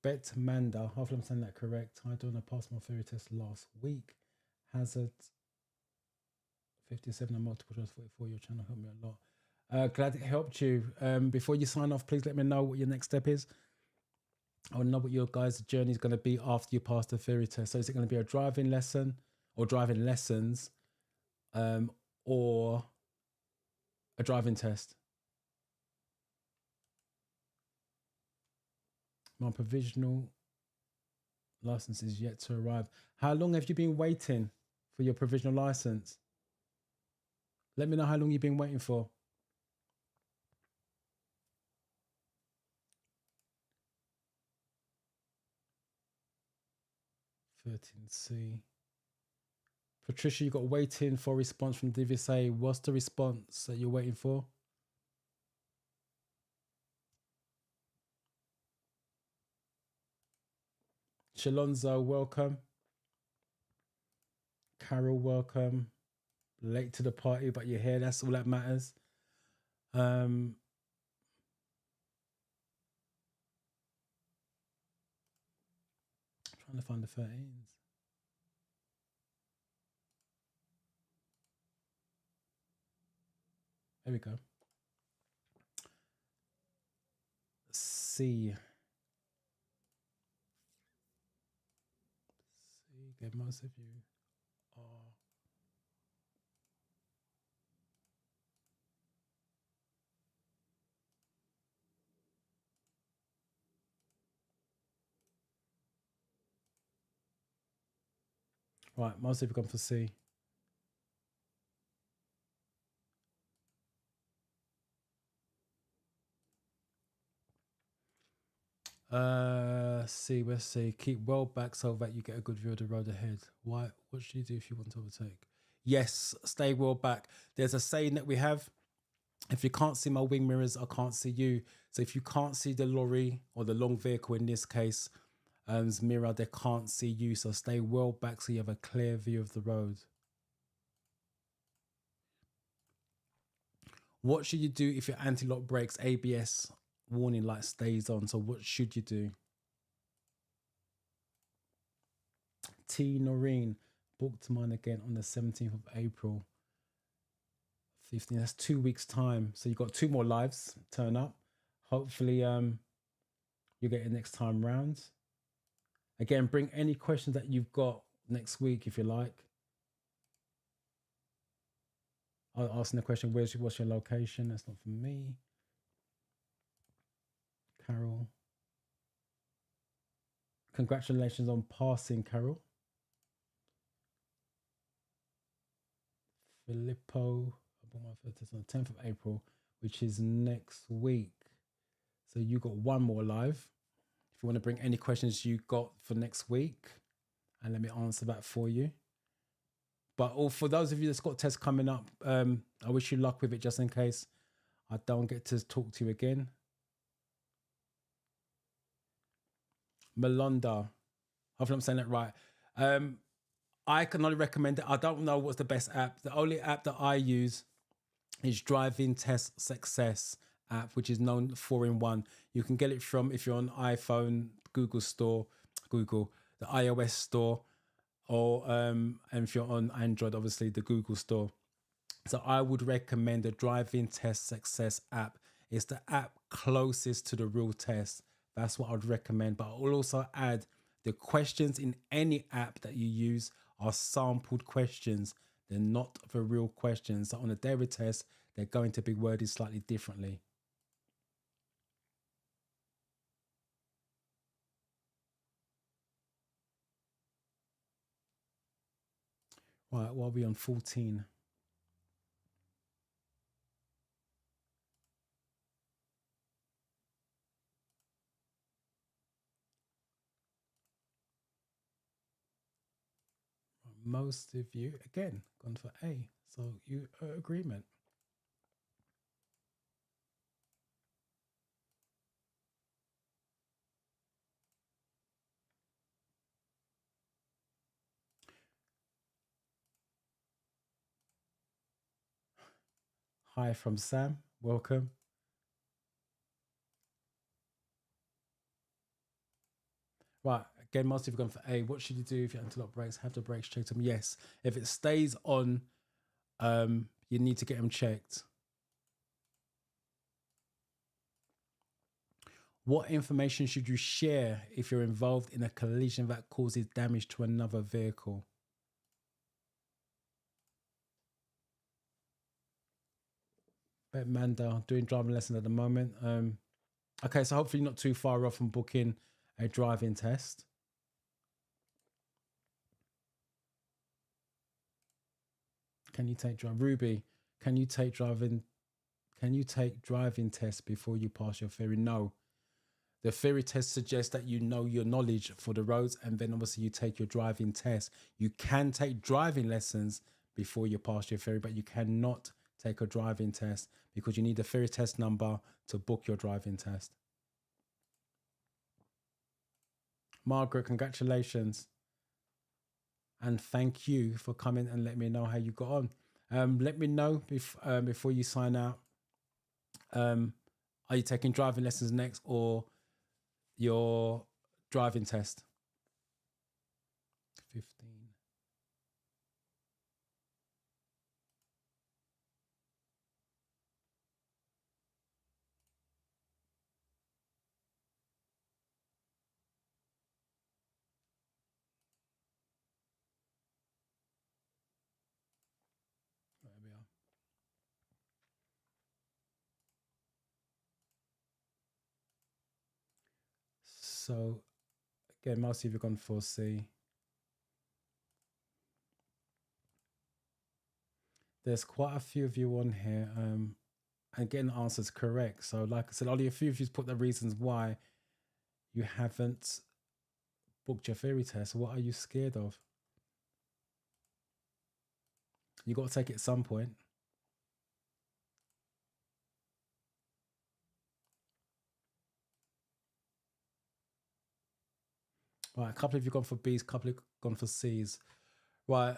Bet Manda, hopefully I'm saying that correct. I don't know, passed my theory test last week. Hazard 57 and multiple choice 44. Your channel helped me a lot. Glad it helped you. Before you sign off, please let me know what your next step is. I want to know what your guys' journey is going to be after you pass the theory test. So is it going to be a driving lesson or driving lessons, or a driving test? My provisional license is yet to arrive. How long have you been waiting for your provisional license? Let me know how long you've been waiting for. (13C). Patricia, you got waiting for a response from DVSA. What's the response that you're waiting for? Shalonzo, welcome. Carol, welcome. Late to the party, but you're here. That's all that matters. Trying to find the 13s. There we go. C. Okay, most of you are. Right, most of you gone for C. C, let's see. Keep well back so that you get a good view of the road ahead. Why? What should you do if you want to overtake? Yes, stay well back. There's a saying that we have: if you can't see my wing mirrors, I can't see you. So if you can't see the lorry or the long vehicle in this case, mirror, they can't see you. So stay well back so you have a clear view of the road. What should you do if your anti-lock brakes ABS warning light stays on? So what should you do? T. Noreen, booked mine again on the 17th of April. 15, that's 2 weeks time. So you've got 2 more lives turn up. Hopefully you get it next time round. Again, bring any questions that you've got next week if you like. I'll ask the question, what's your location? That's not for me. Carol. Congratulations on passing, Carol. Filippo, I bought my first test on the 10th of April, which is next week. So you got 1 more live. If you want to bring any questions you got for next week, and let me answer that for you. But for those of you that's got tests coming up, I wish you luck with it just in case I don't get to talk to you again. Melonda, hopefully I'm saying that right. I can only recommend it. I don't know what's the best app. The only app that I use is Driving Test Success app, which is known 4-in-1. You can get it from, if you're on iPhone, Google Store, the iOS store, or and if you're on Android, obviously the Google Store. So I would recommend the Driving Test Success app. It's the app closest to the real test. That's what I'd recommend. But I'll also add The questions in any app that you use are sampled questions. They're not the real questions. So on a theory test, they're going to be worded slightly differently. Right, what are we on 14? Most of you, again, gone for A. So you are agreement. Hi from Sam. Welcome. Right, again, most of you have gone for A. What should you do if your anti-lock brakes have the brakes checked them? Yes. If it stays on, you need to get them checked. What information should you share if you're involved in a collision that causes damage to another vehicle? Manda, doing driving lessons at the moment. Okay, so hopefully not too far off from booking a driving test. Can you take Ruby? Can you take driving tests before you pass your theory? No. The theory test suggests that you know your knowledge for the roads, and then obviously you take your driving test. You can take driving lessons before you pass your theory, but you cannot take a driving test because you need a theory test number to book your driving test. Margaret, congratulations. And thank you for coming and let me know how you got on. Let me know before you sign out. Are you taking driving lessons next or your driving test? 15. There we are. So again, most of you have gone for C. There's quite a few of you on here and getting the answers correct. So like I said, only a few of you put the reasons why you haven't booked your theory test. What are you scared of? You got to take it at some point. Right, a couple of you gone for B's, a couple of gone for C's. Right,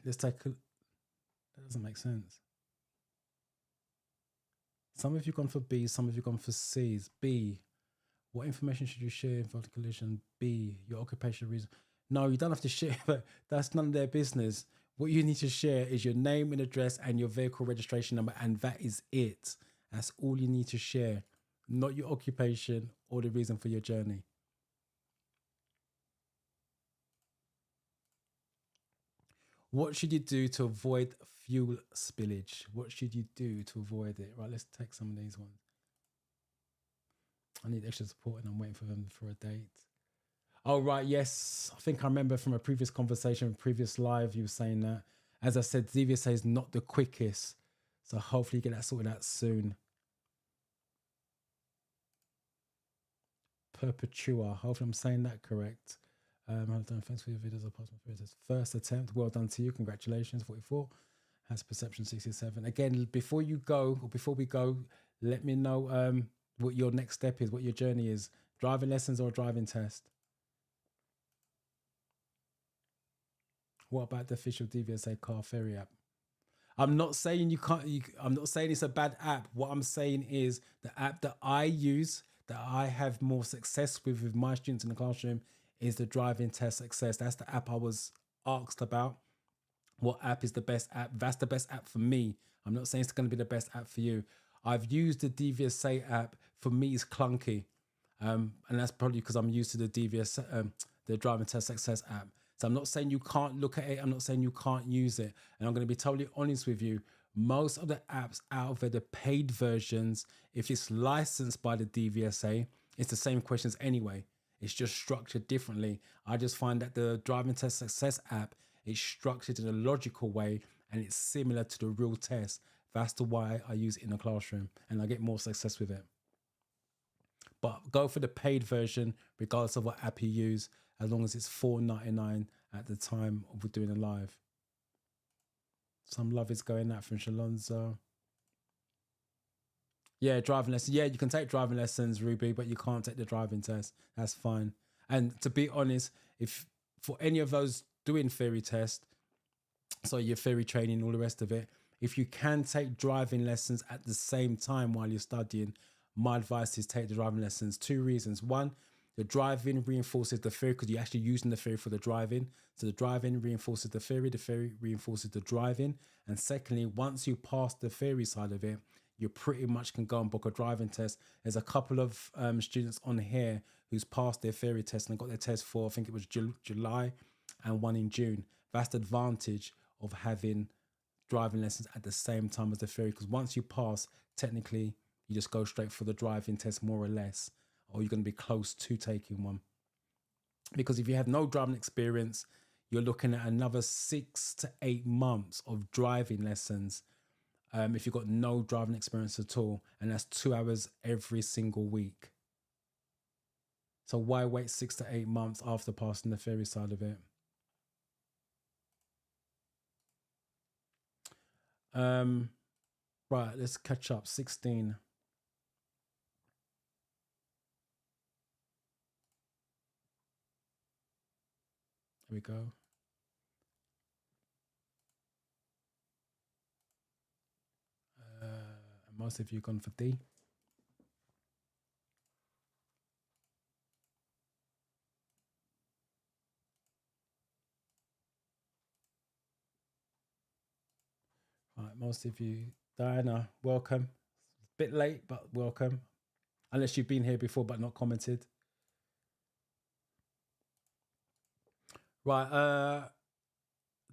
let's take a, that doesn't make sense. Some of you gone for B's, some of you gone for C's. B, what information should you share in the collision? B, your occupation reason. No, you don't have to share, but that's none of their business. What you need to share is your name and address and your vehicle registration number, and that is it. That's all you need to share, not your occupation or the reason for your journey. What should you do to avoid fuel spillage? What should you do to avoid it? Right, let's take some of these ones. I need extra support and I'm waiting for them for a date. Oh, right, yes. I think I remember from a previous conversation, previous live, you were saying that. As I said, DVSA is not the quickest. So hopefully you get that sorted out soon. Perpetua. Hopefully I'm saying that correct. I've done. Thanks for your videos. I passed my first attempt. Well done to you. Congratulations. 44. Has perception 67. Again, before you go or before we go, let me know what your next step is, what your journey is. Driving lessons or driving test? What about the official DVSA car ferry app? I'm not saying you can't. I'm not saying it's a bad app. What I'm saying is the app that I use, that I have more success with my students in the classroom, is the driving test success. That's the app I was asked about. What app is the best app? That's the best app for me. I'm not saying it's going to be the best app for you. I've used the DVSA app. For me, it's clunky. And that's probably because I'm used to the DVS, the driving test success app. So I'm not saying you can't look at it. I'm not saying you can't use it. And I'm going to be totally honest with you. Most of the apps out there, the paid versions, if it's licensed by the DVSA, it's the same questions anyway. It's just structured differently. I just find that the driving test success app is structured in a logical way and it's similar to the real test. That's the why I use it in the classroom and I get more success with it. But go for the paid version, regardless of what app you use, as long as it's $4.99 at the time of doing a live. Some love is going out from Shalonzo. Yeah, driving lessons. Yeah, you can take driving lessons, Ruby, but you can't take the driving test. That's fine. And to be honest, if for any of those doing theory test, so your theory training, all the rest of it, if you can take driving lessons at the same time while you're studying, my advice is take the driving lessons. 2 reasons. 1, the driving reinforces the theory because you're actually using the theory for the driving. So the driving reinforces the theory reinforces the driving. And secondly, once you pass the theory side of it, you pretty much can go and book a driving test. There's a couple of students on here who's passed their theory test and got their test for, I think it was July and one in June. That's the advantage of having driving lessons at the same time as the theory, because once you pass, technically, you just go straight for the driving test more or less, or you're going to be close to taking one. Because if you have no driving experience, you're looking at another 6 to 8 months of driving lessons if you've got no driving experience at all, and that's 2 hours every single week. So why wait 6 to 8 months after passing the theory side of it? Right, let's catch up. 16. There we go. Most of you gone for D. Right, most of you. Diana, welcome. Bit late, but welcome. Unless you've been here before but not commented. Right,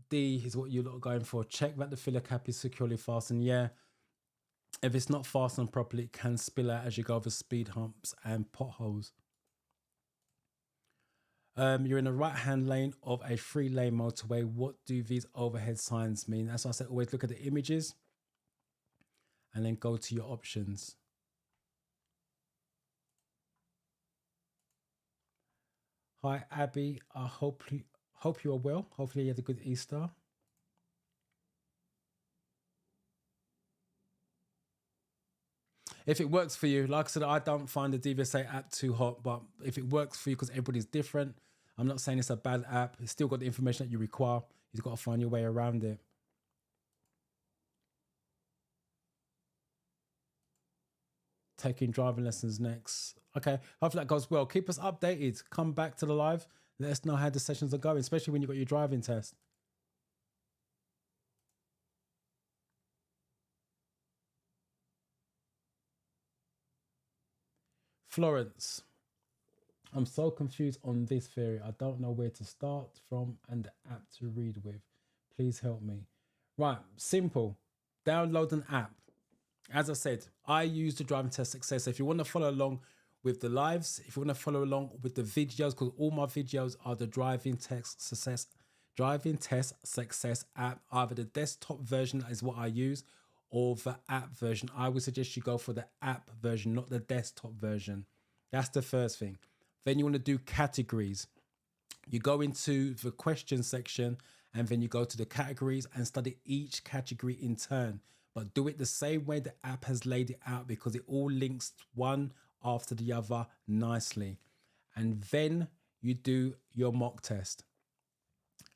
D is what you lot are going for. Check that the filler cap is securely fastened. Yeah. If it's not fastened properly, it can spill out as you go over speed humps and potholes. You're in a right-hand lane of a 3-lane motorway. What do these overhead signs mean? As I said, always look at the images and then go to your options. Hi, Abby. I hope you are well. Hopefully you had a good Easter. If it works for you, like I said, I don't find the DVSA app too hot, but if it works for you, because everybody's different, I'm not saying it's a bad app. It's still got the information that you require. You've got to find your way around it. Taking driving lessons next. Okay, hopefully that goes well. Keep us updated. Come back to the live. Let us know how the sessions are going, especially when you've got your driving test. Florence, I'm so confused on this theory. I don't know where to start from and the app to read with. Please help me. Right, simple. Download an app. As I said, I use the driving test success. If you want to follow along with the lives, if you want to follow along with the videos, because all my videos are the driving test success app. Either the desktop version is what I use, or the app version. I would suggest you go for the app version, not the desktop version. That's the first thing. Then you want to do categories. You go into the question section and then you go to the categories and study each category in turn. But do it the same way the app has laid it out, because it all links one after the other nicely. And then you do your mock test.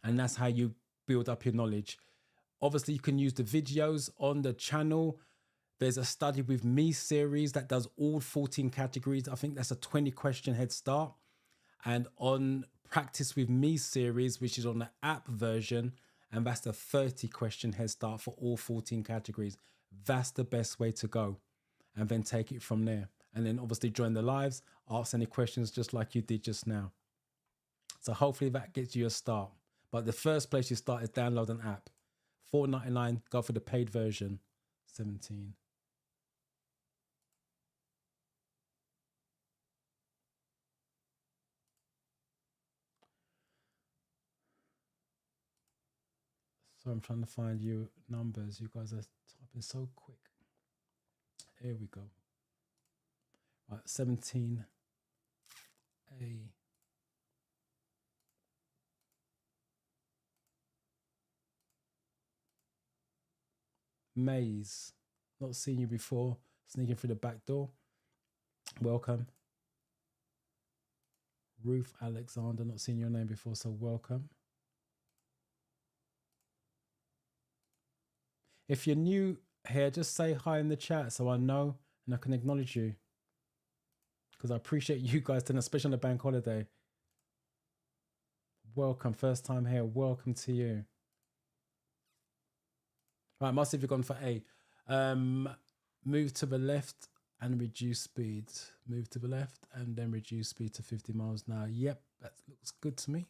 And that's how you build up your knowledge. Obviously, you can use the videos on the channel. There's a study with me series that does all 14 categories. I think that's a 20 question head start. And on practice with me series, which is on the app version, and that's the 30 question head start for all 14 categories. That's the best way to go. And then take it from there. and then obviously join the lives, ask any questions just like you did just now. So hopefully that gets you a start. But the first place you start is download an app. $4.99, go for the paid version. 17. So I'm trying to find you numbers. You guys are typing so quick. Here we go. Right, 17A. Maze. Not seen you before. Sneaking through the back door. Welcome. Ruth Alexander. Not seen your name before, so welcome. If you're new here, just say hi in the chat so I know and I can acknowledge you. Because I appreciate you guys doing, especially on the bank holiday. Welcome, first time here. Welcome to you. Right, must have gone for A. Move to the left and reduce speed. Move to the left and then reduce speed to 50 miles an hour. Yep, that looks good to me.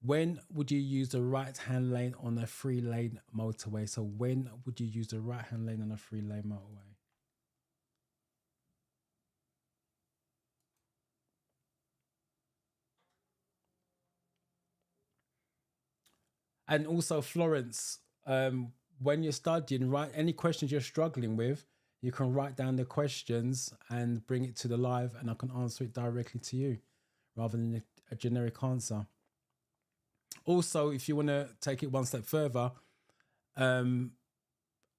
When would you use the right-hand lane on a 3-lane motorway? So when would you use the right-hand lane on a 3-lane motorway? And also, Florence, when you're studying, write any questions you're struggling with. You can write down the questions and bring it to the live, and I can answer it directly to you rather than a generic answer. Also, if you want to take it one step further, in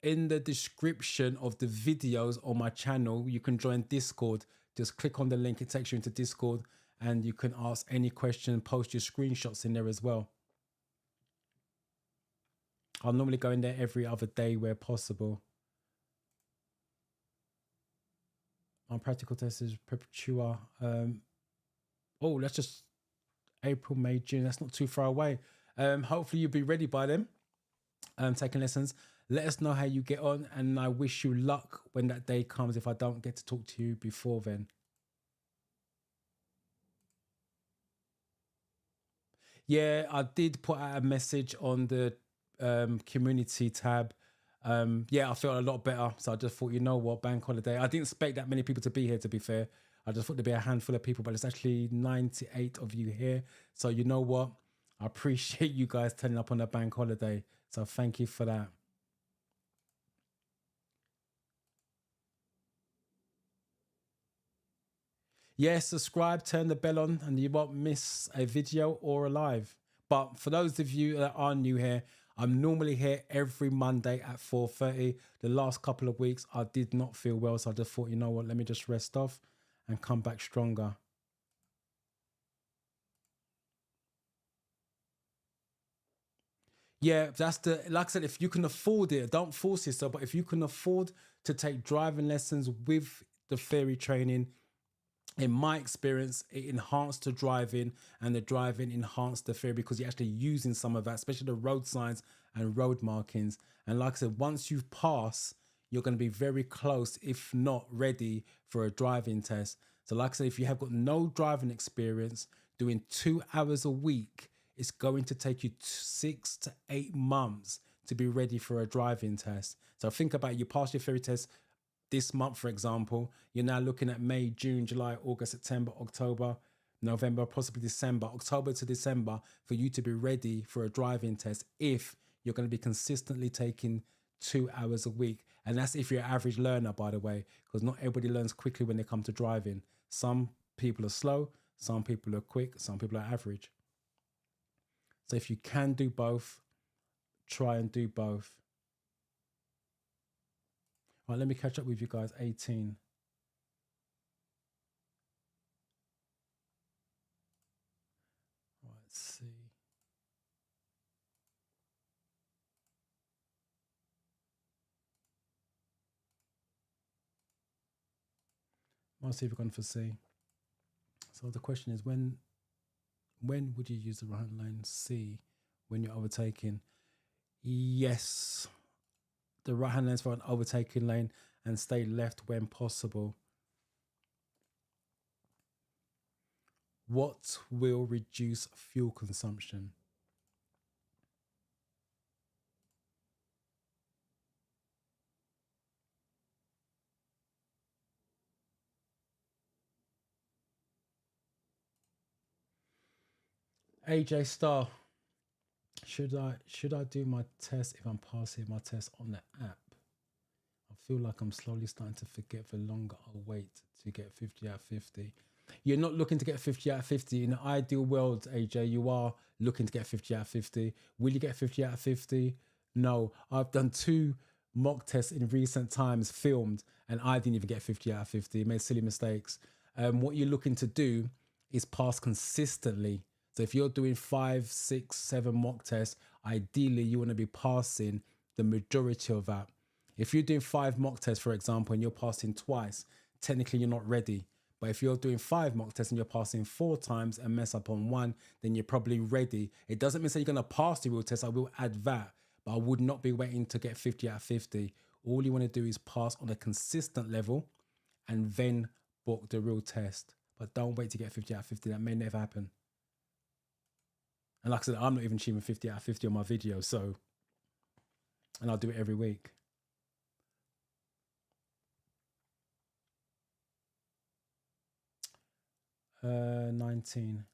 the description of the videos on my channel, you can join Discord. Just click on the link, it takes you into Discord, and you can ask any question, post your screenshots in there as well. I'll normally go in there every other day where possible. My practical test is Perpetua. Oh, that's just April, May, June. That's not too far away. Hopefully you'll be ready by then. Taking lessons. Let us know how you get on, and I wish you luck when that day comes if I don't get to talk to you before then. Yeah, I did put out a message on the community tab. Yeah, I felt a lot better. So I just thought, you know what, bank holiday. I didn't expect that many people to be here, to be fair. I just thought there'd be a handful of people, but it's actually 98 of you here. So you know what? I appreciate you guys turning up on a bank holiday. So thank you for that. Yeah, subscribe, turn the bell on, and you won't miss a video or a live. But for those of you that are new here, I'm normally here every Monday at 4:30. The last couple of weeks, I did not feel well, so I just thought, you know what, let me just rest off and come back stronger. Yeah, that's the, like I said, if you can afford it, don't force yourself, but if you can afford to take driving lessons with the theory training, in my experience, it enhanced the driving, and the driving enhanced the theory because you're actually using some of that, especially the road signs and road markings. And like I said, once you pass, you're going to be very close, if not ready, for a driving test. So like I said, if you have got no driving experience, doing 2 hours a week, it's going to take you 6 to 8 months to be ready for a driving test. So think about it, you pass your theory test this month, for example, you're now looking at May, June, July, August, September, October, November, possibly December, October to December, for you to be ready for a driving test if you're going to be consistently taking 2 hours a week. And that's if you're an average learner, by the way, because not everybody learns quickly when they come to driving. Some people are slow, some people are quick, some people are average. So if you can do both, try and do both. All right, let me catch up with you guys. 18. All right, let's see. I'll see if we're going for C. So the question is, when would you use the right lane? C, when you're overtaking. Yes, the right hand lane is for an overtaking lane, and stay left when possible. What will reduce fuel consumption? AJ Star, should I do my test if I'm passing my test on the app? I feel like I'm slowly starting to forget the longer I wait to get 50 out of 50. You're not looking to get 50 out of 50. In an ideal world, AJ, you are looking to get 50 out of 50. Will you get 50 out of 50? No. I've done 2 mock tests in recent times, filmed, and I didn't even get 50 out of 50. Made silly mistakes. What you're looking to do is pass consistently. So if you're doing 5, 6, 7 mock tests, ideally you want to be passing the majority of that. If you're doing 5 mock tests, for example, and you're passing twice, technically you're not ready. But if you're doing 5 mock tests and you're passing 4 times and mess up on 1, then you're probably ready. It doesn't mean that you're going to pass the real test. I will add that, but I would not be waiting to get 50 out of 50. All you want to do is pass on a consistent level and then book the real test. But don't wait to get 50 out of 50. That may never happen. And like I said, I'm not even achieving 50 out of 50 on my video. So, and I'll do it every week. Uh, 19.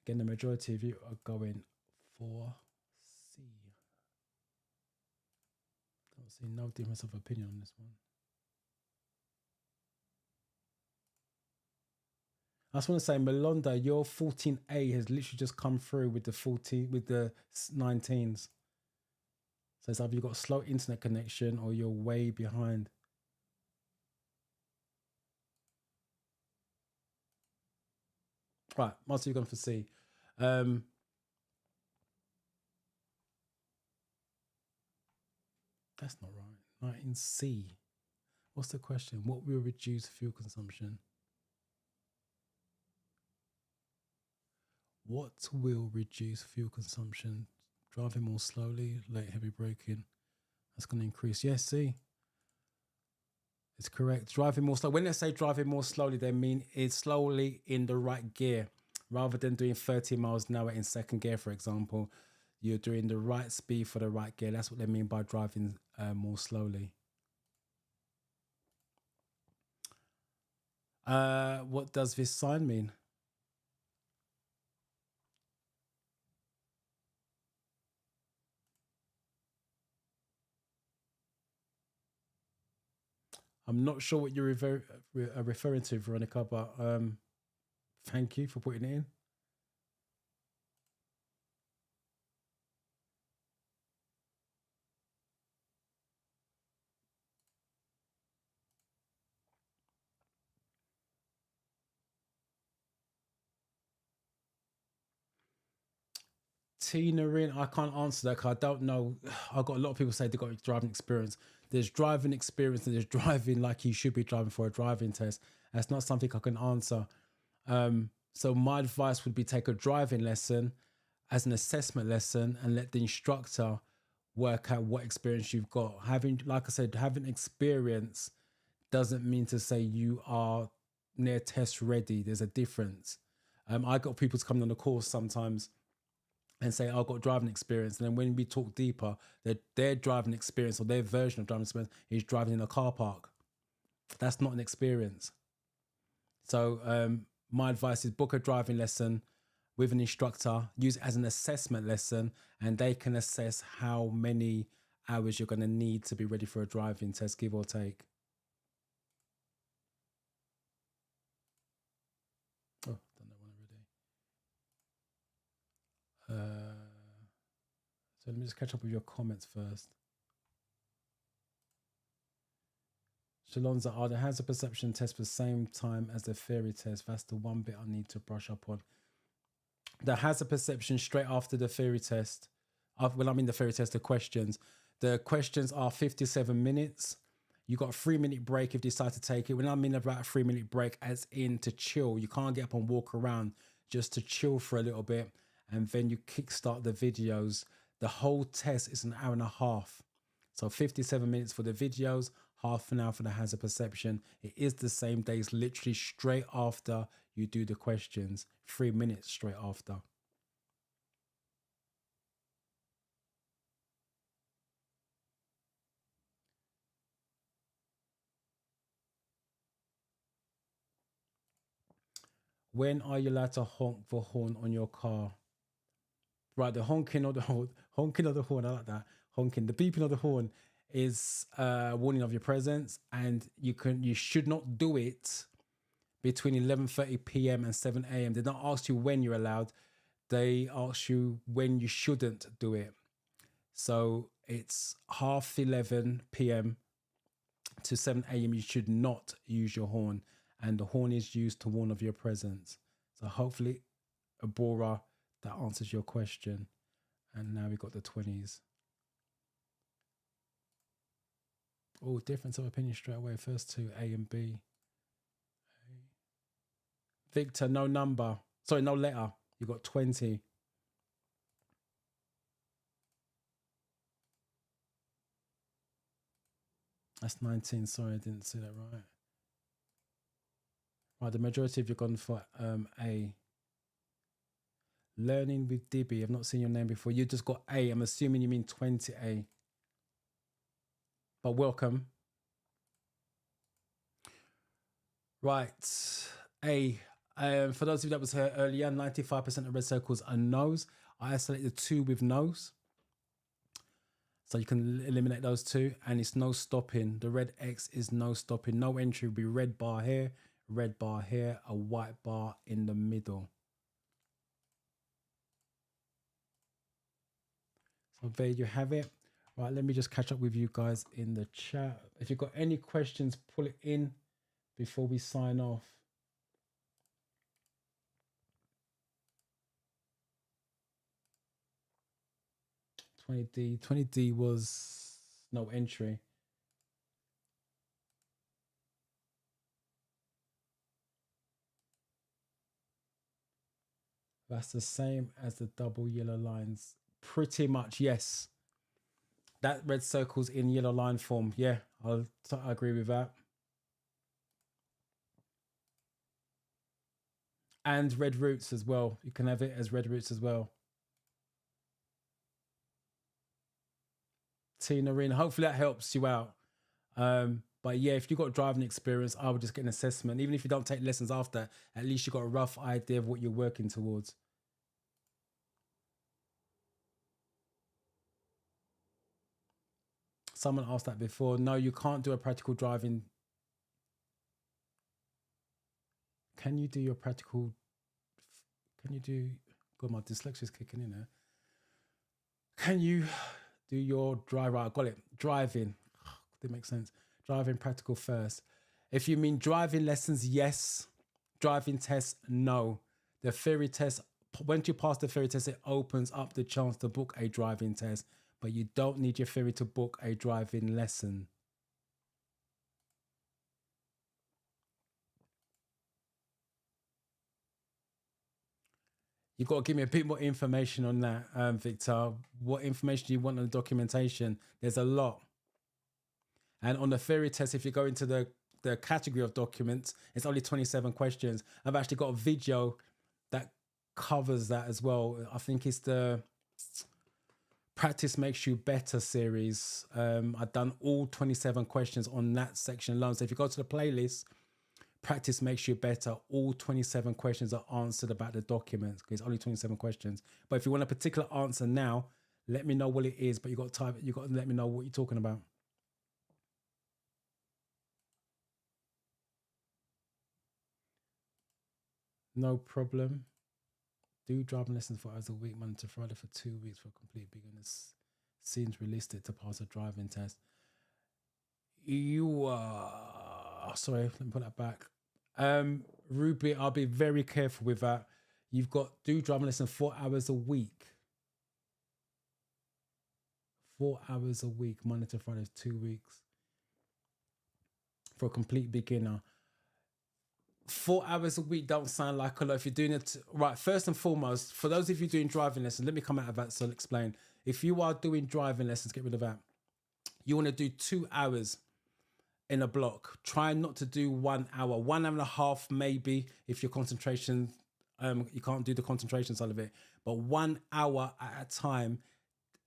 Again, the majority of you are going for C. Don't see no difference of opinion on this one. I just want to say, Melonda, your 14A has literally just come through with the 19s. So it's either you've got a slow internet connection or you're way behind. Right, most of you gone for C. That's not right. 19C. What's the question? What will reduce fuel consumption? What will reduce fuel consumption? Driving more slowly, late heavy braking. That's going to increase. Yes, C. It's correct. Driving more slowly. When they say driving more slowly, they mean it's slowly in the right gear. Rather than doing 30 miles an hour in second gear, for example, you're doing the right speed for the right gear. That's what they mean by driving more slowly. What does this sign mean? I'm not sure what you're referring to, Veronica, but thank you for putting it in. Tina in, I can't answer that because I don't know. I've got a lot of people say they've got driving experience. There's driving experience and there's driving like you should be driving for a driving test. That's not something I can answer. So my advice would be take a driving lesson as an assessment lesson and let the instructor work out what experience you've got. Having, like I said, having experience doesn't mean to say you are near test ready. There's a difference. I got people to come on the course sometimes and say, I've got driving experience. And then when we talk deeper, their driving experience or their version of driving experience is driving in a car park. That's not an experience. So my advice is book a driving lesson with an instructor, use it as an assessment lesson, and they can assess how many hours you're going to need to be ready for a driving test, give or take. Oh, done that one already. So let me just catch up with your comments first. Shalonza, are the hazard perception test for the same time as the theory test? That's the one bit I need to brush up on. The hazard perception straight after the theory test. Well, I mean the theory test, the questions. The questions are 57 minutes. You got a 3-minute break if you decide to take it. When I mean about a 3-minute break, as in to chill, you can't get up and walk around, just to chill for a little bit, and then you kickstart the videos. The whole test is an hour and a half. So 57 minutes for the videos, half an hour for the hazard perception. It is the same day. It's literally straight after you do the questions, 3 minutes straight after. When are you allowed to honk the horn on your car? Right, the honking of the horn, honking of the horn, I like that. Honking, the beeping of the horn is a warning of your presence, and you should not do it between 11:30 p.m. and 7 a.m. They don't ask you when you're allowed, they ask you when you shouldn't do it. So it's 11:30 p.m. to 7 a.m. you should not use your horn, and the horn is used to warn of your presence. So hopefully, Abora, that answers your question. And now we've got the 20s. Oh, difference of opinion straight away. First two, A and B. Victor, no number. Sorry, no letter. You got 20. That's 19. Sorry, I didn't see that right. Right, the majority of you gone for A. Learning with Dibby. I've not seen your name before. You just got A. I'm assuming you mean 20A. But welcome. Right. A. For those of you that was here earlier, 95% of red circles are no's. I selected 2 with no's. So you can eliminate those 2. And it's no stopping. The red X is no stopping. No entry will be red bar here, a white bar in the middle. So there you have it. Right, let me just catch up with you guys in the chat. If you've got any questions, pull it in before we sign off. 20D was no entry. That's the same as the double yellow lines. Pretty much, yes. That red circle's in yellow line form. Yeah, I agree with that. And red roots as well. You can have it as red roots as well. Tina Reen, hopefully that helps you out. But yeah, if you've got driving experience, I would just get an assessment. Even if you don't take lessons after, at least you've got a rough idea of what you're working towards. Someone asked that before. No, you can't do a practical driving. Can you do your practical? Can you do? God, my dyslexia's kicking in there. Can you do your drive? Right, I got it. Driving. Didn't make sense. Driving practical first. If you mean driving lessons, yes. Driving tests, no. The theory test, once you pass the theory test, it opens up the chance to book a driving test, but you don't need your theory to book a driving lesson. You've got to give me a bit more information on that, Victor. What information do you want on the documentation? There's a lot. And on the theory test, if you go into the category of documents, it's only 27 questions. I've actually got a video that covers that as well. I think it's the Practice Makes You Better series. I've done all 27 questions on that section alone. So if you go to the playlist, Practice Makes You Better, all 27 questions are answered about the documents, because it's only 27 questions. But if you want a particular answer now, let me know what it is, but you got to let me know what you're talking about. No problem. Do driving lessons 4 hours a week, Monday to Friday for 2 weeks for a complete beginners. Seems realistic to pass a driving test. You sorry, let me put that back. Ruby, I'll be very careful with that. You've got do driving lessons 4 hours a week. 4 hours a week, Monday to Friday, 2 weeks. for a complete beginner. 4 hours a week don't sound like a lot. If you're doing it right, first and foremost, for those of you doing driving lessons, let me come out of that, so I'll explain. If you are doing driving lessons, get rid of that. You want to do 2 hours in a block. Try not to do 1 hour, 1 hour and a half, maybe, if your concentration, you can't do the concentration side of it, but 1 hour at a time.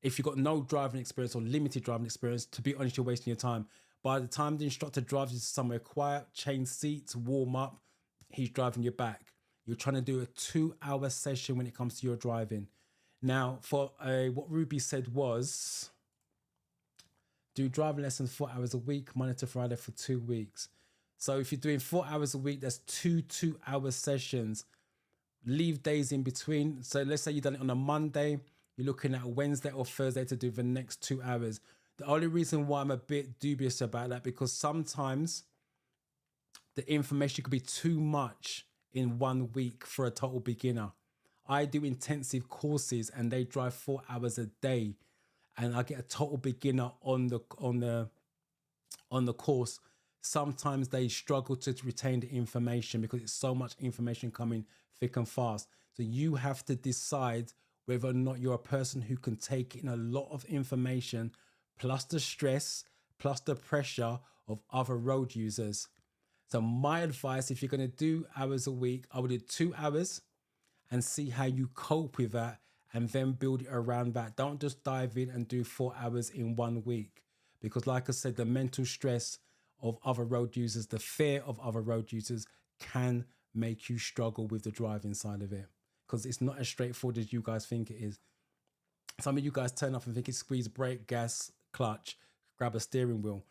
If you've got no driving experience or limited driving experience, to be honest, you're wasting your time. By the time the instructor drives you somewhere quiet, change seats, warm up, he's driving you back. You're trying to do a 2 hour session when it comes to your driving. Now, for what Ruby said was, do driving lessons 4 hours a week, Monday to Friday for 2 weeks. So if you're doing 4 hours a week, that's 2 2-hour sessions. Leave days in between. So let's say you've done it on a Monday, you're looking at a Wednesday or Thursday to do the next 2 hours. The only reason why I'm a bit dubious about that, because sometimes the information could be too much in 1 week for a total beginner. I do intensive courses and they drive 4 hours a day, and I get a total beginner on the course. Sometimes they struggle to retain the information because it's so much information coming thick and fast. So you have to decide whether or not you're a person who can take in a lot of information, plus the stress, plus the pressure of other road users. So my advice, if you're going to do hours a week, I would do 2 hours and see how you cope with that, and then build it around that. Don't just dive in and do 4 hours in 1 week, because like I said, the mental stress of other road users, the fear of other road users can make you struggle with the driving side of it, because it's not as straightforward as you guys think it is. Some of you guys turn up and think it's squeeze brake, gas, clutch, grab a steering wheel.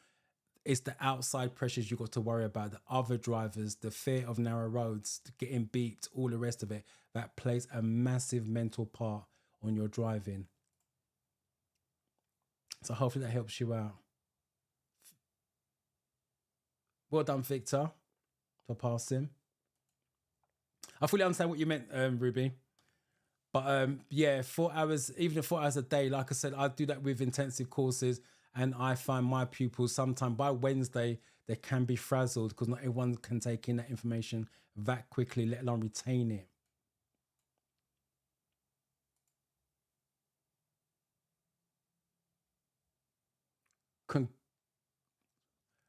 It's the outside pressures you got to worry about, the other drivers, the fear of narrow roads, getting beeped, all the rest of it. That plays a massive mental part on your driving. So hopefully that helps you out. Well done, Victor, for passing. I fully understand what you meant, Ruby. But yeah, 4 hours, even 4 hours a day, like I said, I do that with intensive courses, and I find my pupils sometimes by Wednesday, they can be frazzled because not everyone can take in that information that quickly, let alone retain it.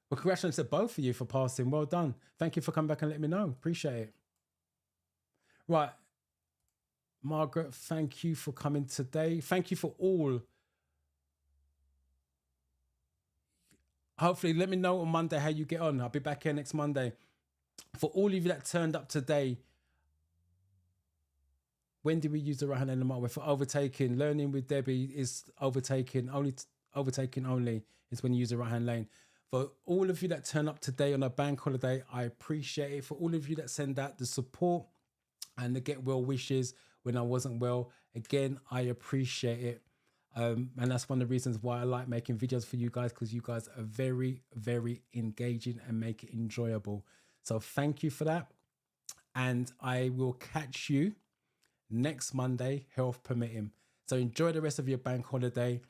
Well, congratulations to both of you for passing. Well done. Thank you for coming back and letting me know. Appreciate it. Right. Margaret, thank you for coming today. Thank you for all. Hopefully, let me know on Monday how you get on. I'll be back here next Monday. For all of you that turned up today, when did we use the right hand in the motorway? For overtaking, learning with Debbie is overtaking only is when you use the right hand lane. For all of you that turn up today on a bank holiday, I appreciate it. For all of you that send out the support and the get well wishes when I wasn't well, again, I appreciate it. And that's one of the reasons why I like making videos for you guys, because you guys are very, very engaging and make it enjoyable. So thank you for that. And I will catch you next Monday, health permitting. So enjoy the rest of your bank holiday.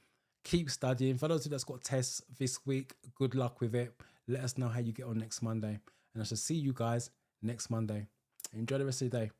Keep studying. For those of you that's got tests this week, good luck with it. Let us know how you get on next Monday. And I shall see you guys next Monday. Enjoy the rest of your day.